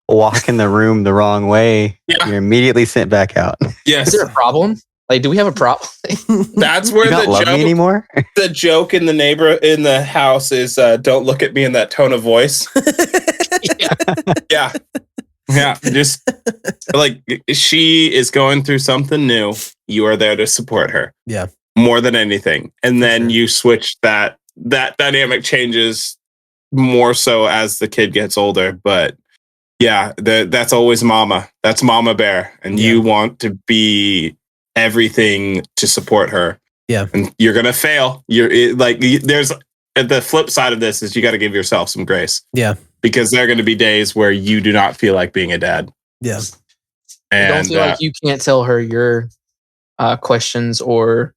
Walk in the room the wrong way. Yeah. You're immediately sent back out. Yes. Is there a problem? Like, do we have a problem? That's where you don't love me anymore. The joke in the house is don't look at me in that tone of voice. Yeah. Just like she is going through something new. You are there to support her. Yeah. More than anything. And then you switch that dynamic changes more so as the kid gets older. But yeah, that's always mama. That's mama bear. And you want to be everything to support her. Yeah. And you're going to fail. There's the flip side of this is you got to give yourself some grace. Yeah. Because there are going to be days where you do not feel like being a dad. Yeah. And don't feel like you can't tell her your questions or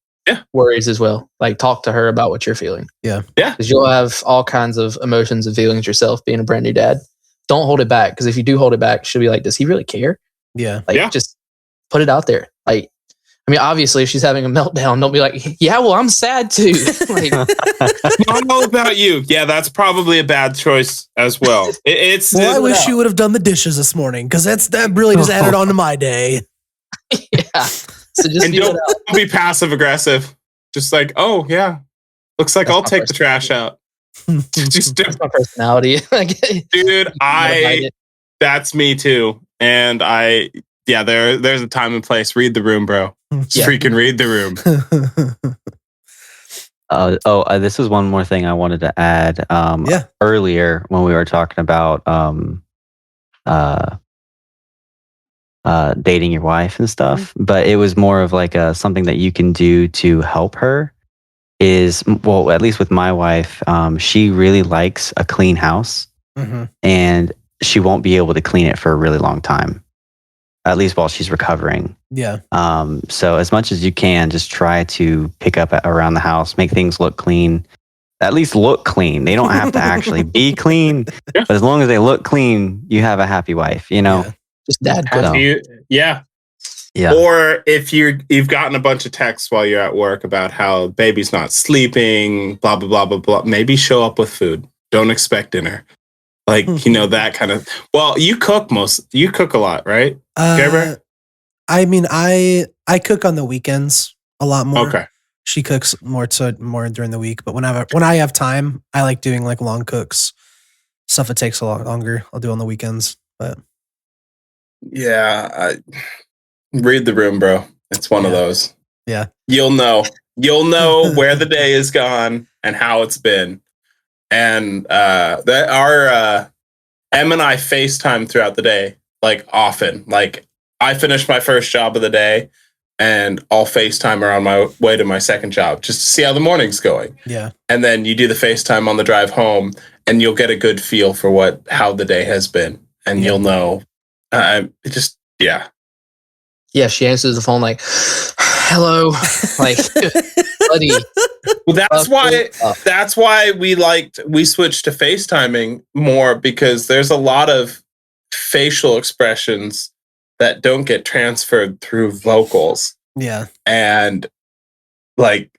worries as well. Like, talk to her about what you're feeling. Yeah. Yeah. Because you'll have all kinds of emotions and feelings yourself being a brand new dad. Don't hold it back. Because if you do hold it back, she'll be like, does he really care? Yeah. Like, just put it out there. Like, I mean, obviously, if she's having a meltdown, don't be like, yeah, well, I'm sad too. Like, I know about you. Yeah, that's probably a bad choice as well. I wish you would have done the dishes this morning because that really just added on to my day. Yeah. So just don't be passive aggressive. Just like, oh yeah, looks like I'll take the trash out. Just that's my personality. Dude, that's me too. And there's a time and place. Read the room, bro. Just freaking read the room. This is one more thing I wanted to add. Earlier when we were talking about dating your wife and stuff, but it was more of like something that you can do to help her. Is, well, at least with my wife, she really likes a clean house, and she won't be able to clean it for a really long time, at least while she's recovering. Yeah. So as much as you can, just try to pick up around the house, make things look clean. At least look clean. They don't have to actually be clean, but as long as they look clean, you have a happy wife, you know? Yeah. Just dad. So- Yeah. Yeah. Or if you've gotten a bunch of texts while you're at work about how baby's not sleeping, blah blah blah blah blah, maybe show up with food. Don't expect dinner. Like, that kind of. Well, you cook a lot, right? Garrett? I mean, I cook on the weekends a lot more. Okay. She cooks more during the week, but when I have time, I like doing like long cooks, stuff that takes a lot longer. I'll do on the weekends, but Yeah. Read the room, bro. It's one of those. Yeah. You'll know where the day is gone and how it's been. And that our Em and I FaceTime throughout the day, like often. Like I finish my first job of the day and I'll FaceTime her on my way to my second job just to see how the morning's going. Yeah. And then you do the FaceTime on the drive home and you'll get a good feel for how the day has been. And you'll know. Yeah, she answers the phone like, "Hello," like, buddy. Well, that's why we switched to FaceTiming more, because there's a lot of facial expressions that don't get transferred through vocals. yeah. And like,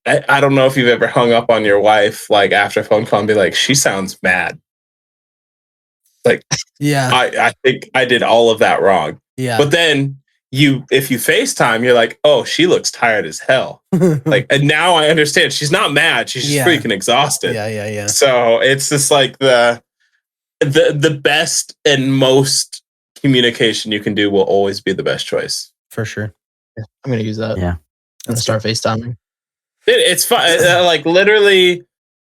I don't know if you've ever hung up on your wife like after a phone call and be like, she sounds mad. Like, Yeah. I think I did all of that wrong. Yeah. But then if you FaceTime, you're like, oh, she looks tired as hell. Like, and now I understand she's not mad. She's just freaking exhausted. Yeah. So it's just like the best and most communication you can do will always be the best choice. For sure. I'm gonna use that. Yeah. I'm gonna start FaceTiming. It's fun. Like literally,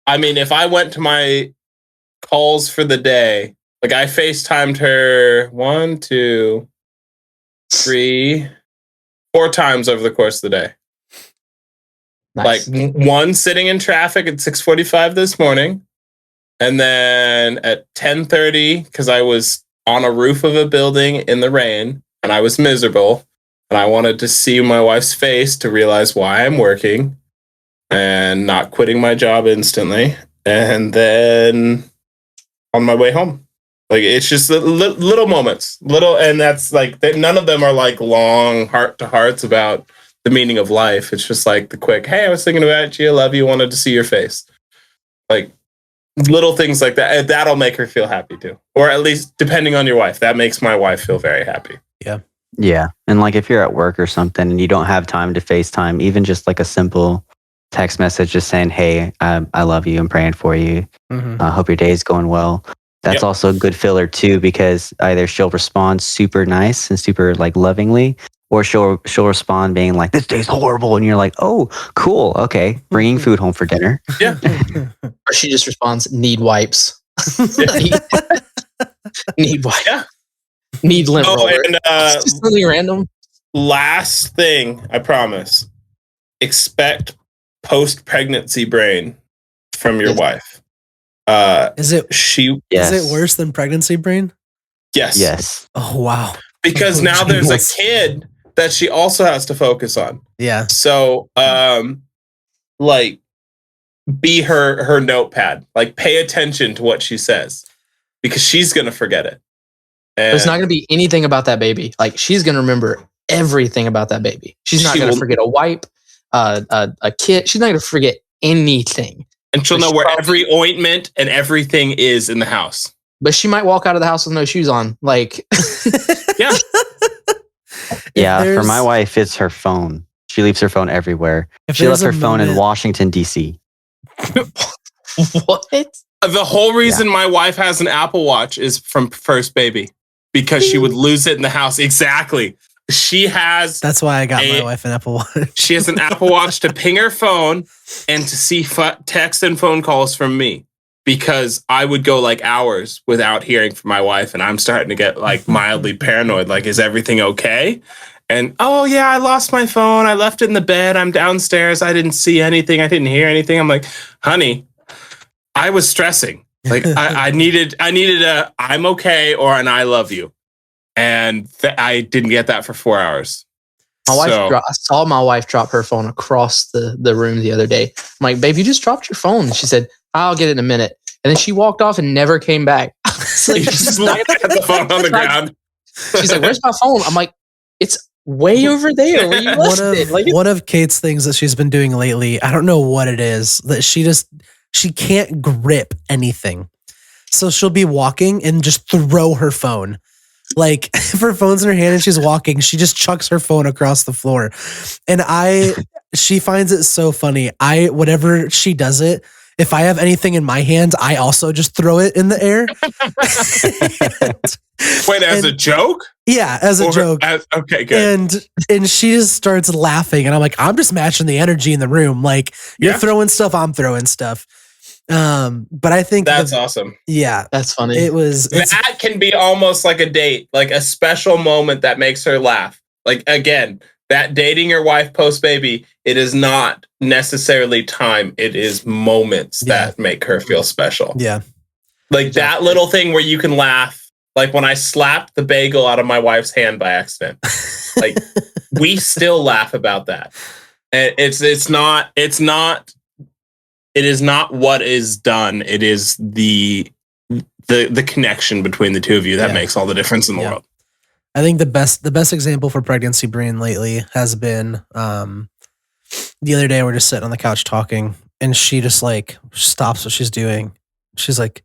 I mean, if I went to my calls for the day, like I FaceTimed her 1, 2, 3, 4 times over the course of the day. Nice. Like one sitting in traffic at 6:45 this morning, and then at 10:30 because I was on a roof of a building in the rain and I was miserable and I wanted to see my wife's face to realize why I'm working and not quitting my job instantly. And then on my way home. Like, it's just little moments, and that's like, none of them are like long heart to hearts about the meaning of life. It's just like the quick, hey, I was thinking about you, I love you, wanted to see your face. Like little things like that. That'll make her feel happy too. Or at least depending on your wife, that makes my wife feel very happy. Yeah. And like if you're at work or something and you don't have time to FaceTime, even just like a simple text message just saying, hey, I love you, I'm praying for you. Mhm. I hope your day is going well. That's also a good filler too, because either she'll respond super nice and super like lovingly, or she'll respond being like, this day's horrible. And you're like, oh, cool. Okay. Bringing food home for dinner. Yeah. Or she just responds, "Need wipes." Need wipes. Yeah. Need lint Oh, roller. and Just something random. last thing, I promise. Expect post-pregnancy brain from your Yes. wife. Is it Yes. is it worse than pregnancy brain? Yes. Yes. Oh wow. Because Oh, now there's a Jesus. kid that she also has to focus on. Yeah. So, like, be her notepad. Like, pay attention to what she says, because she's gonna forget it. And There's not going to be anything about that baby. Like, she's going to remember everything about that baby. She's not She going to will- forget a wipe, a kit. She's not going to forget anything. and she'll but know she where probably- every ointment and everything is in the house. But she might walk out of the house with no shoes on. Like, Yeah. Yeah. For there's- my wife, it's her phone. She leaves her phone everywhere. If She left there's her a phone in moment- Washington, D.C. what? The whole reason my wife has an Apple Watch is from first baby, because she would lose it in the house. Exactly. She has That's why I got my a- wife an Apple Watch. She has an Apple Watch to ping her phone and to see text and phone calls from me, because I would go like hours without hearing from my wife, and I'm starting to get like mildly paranoid. Like, is everything okay? And oh yeah, I lost my phone. I left it in the bed. I'm downstairs. I didn't see anything. I didn't hear anything. I'm like, honey, I was stressing. Like I needed a I'm okay or an I love you, and I didn't get that for 4 hours. I saw my wife drop her phone across the room the other day. I'm like, babe, you just dropped your phone. And she said, I'll get it in a minute. And then she walked off and never came back. So you just left the phone on the ground. She's like, where's my phone? I'm like, it's way over there where you left it. Like, one of Kate's things that she's been doing lately, I don't know what it is, that she can't grip anything. So she'll be walking and just throw her phone. Like if her phone's in her hand and she's walking, she just chucks her phone across the floor. And she finds it so funny. Whenever she does it, if I have anything in my hands, I also just throw it in the air. Wait, as a joke? Yeah, as a joke. Okay, good. And she just starts laughing. And I'm like, I'm just matching the energy in the room. Like you're throwing stuff, I'm throwing stuff. But I think that's awesome. Yeah. That's funny. That can be almost like a date, like a special moment that makes her laugh. Like again, that dating your wife post baby, it is not necessarily time. It is moments that make her feel special. Yeah. Like that little thing where you can laugh. Like when I slapped the bagel out of my wife's hand by accident. Like we still laugh about that. And it is not what is done. It is the connection between the two of you that makes all the difference in the world. I think the best example for pregnancy brain lately has been the other day we're just sitting on the couch talking and she just like stops what she's doing. She's like,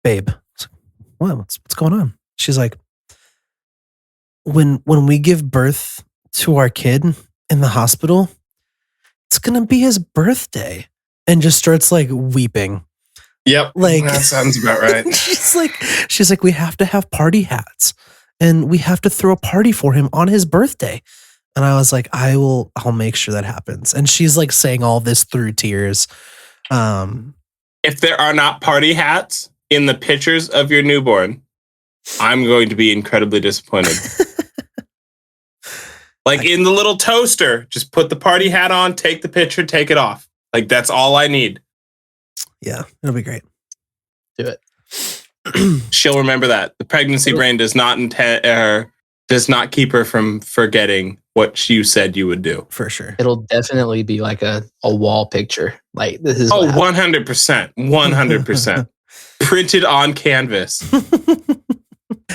babe, what? What's going on? She's like, when we give birth to our kid in the hospital, it's gonna be his birthday. And just starts like weeping. Yep. Like that sounds about right. she's like, we have to have party hats and we have to throw a party for him on his birthday. And I was like, I'll make sure that happens. And she's like saying all this through tears. If there are not party hats in the pictures of your newborn, I'm going to be incredibly disappointed. Like in the little toaster, just put the party hat on, take the picture, take it off. Like that's all I need. Yeah, it'll be great. Do it. She'll remember that. The pregnancy brain does not keep her from forgetting what you said you would do. For sure. It'll definitely be like a wall picture. Like this is 100%. 100%. Printed on canvas.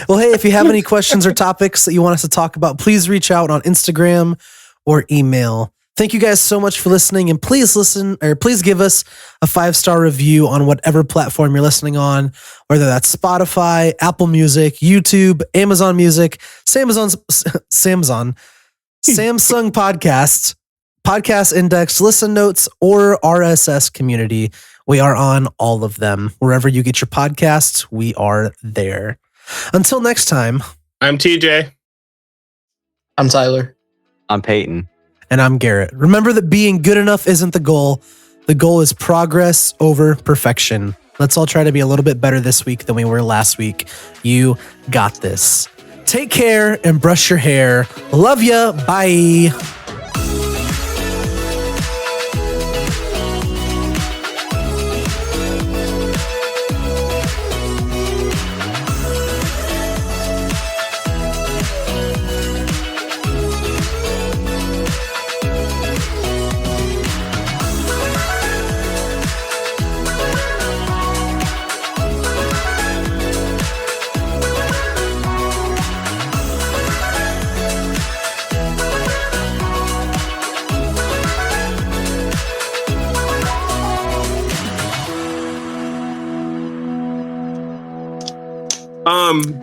Well, hey, if you have any questions or topics that you want us to talk about, please reach out on Instagram or email. Thank you guys so much for listening, and please give us a 5-star review on whatever platform you're listening on, whether that's Spotify, Apple Music, YouTube, Amazon Music, Samsung Podcasts, Podcast Index, Listen Notes, or RSS Community. We are on all of them. Wherever you get your podcasts, we are there. Until next time, I'm TJ. I'm Tyler. I'm Peyton. And I'm Garrett. Remember that being good enough isn't the goal. The goal is progress over perfection. Let's all try to be a little bit better this week than we were last week. You got this. Take care and brush your hair. Love ya. Bye.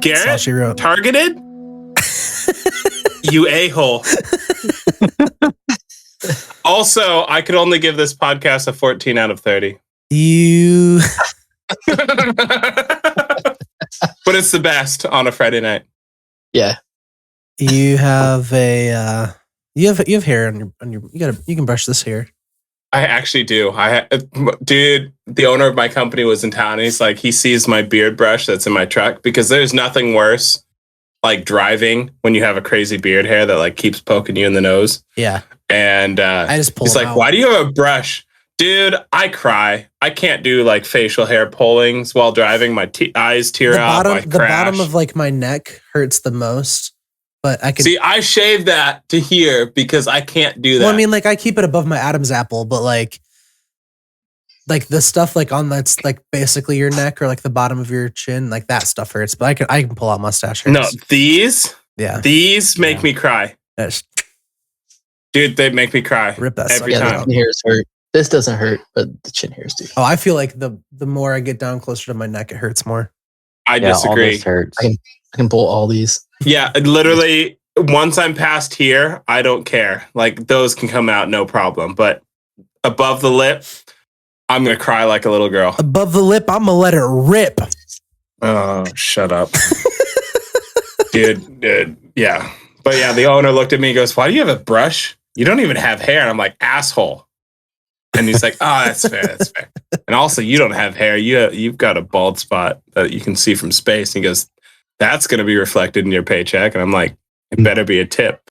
Garrett, That's all she wrote. Targeted? You a-hole. Also, I could only give this podcast a 14 out of 30. You. But it's the best on a Friday night. Yeah. You have a you have hair on your you can brush this hair. I actually do. Dude, the owner of my company was in town and he's like, he sees my beard brush that's in my truck because there's nothing worse like driving when you have a crazy beard hair that like keeps poking you in the nose. Yeah. And I just pull he's it like, out. why do you have a brush Dude, I cry. I can't do like facial hair pullings while driving. My eyes tear up. I The crash. bottom of like my neck hurts the most, but I can See, I shave that to here because I can't do that. Well, I mean, like I keep it above my Adam's apple, but like the stuff like on that's like basically your neck or like the bottom of your chin, like that stuff hurts. But I can pull out mustache hairs. No, these make me cry. Yes. Dude, they make me cry Rip that every sucker The time. out. chin hairs hurt. This doesn't hurt, but the chin hairs do. Oh, I feel like the more I get down closer to my neck, it hurts more. I Yeah, all disagree. this hurts. I can pull all these. Yeah, literally, once I'm past here, I don't care. Like those can come out no problem. But above the lip, I'm gonna cry like a little girl. Above the lip, I'm gonna let it rip. Oh, shut up, dude. Yeah, but yeah, the owner looked at me and goes, "Why do you have a brush? You don't even have hair." And I'm like, "Asshole." And he's like, "Oh, that's fair. That's fair." And also, you don't have hair. You've got a bald spot that you can see from space. And he goes, "That's going to be reflected in your paycheck." And I'm like, "It better be a tip."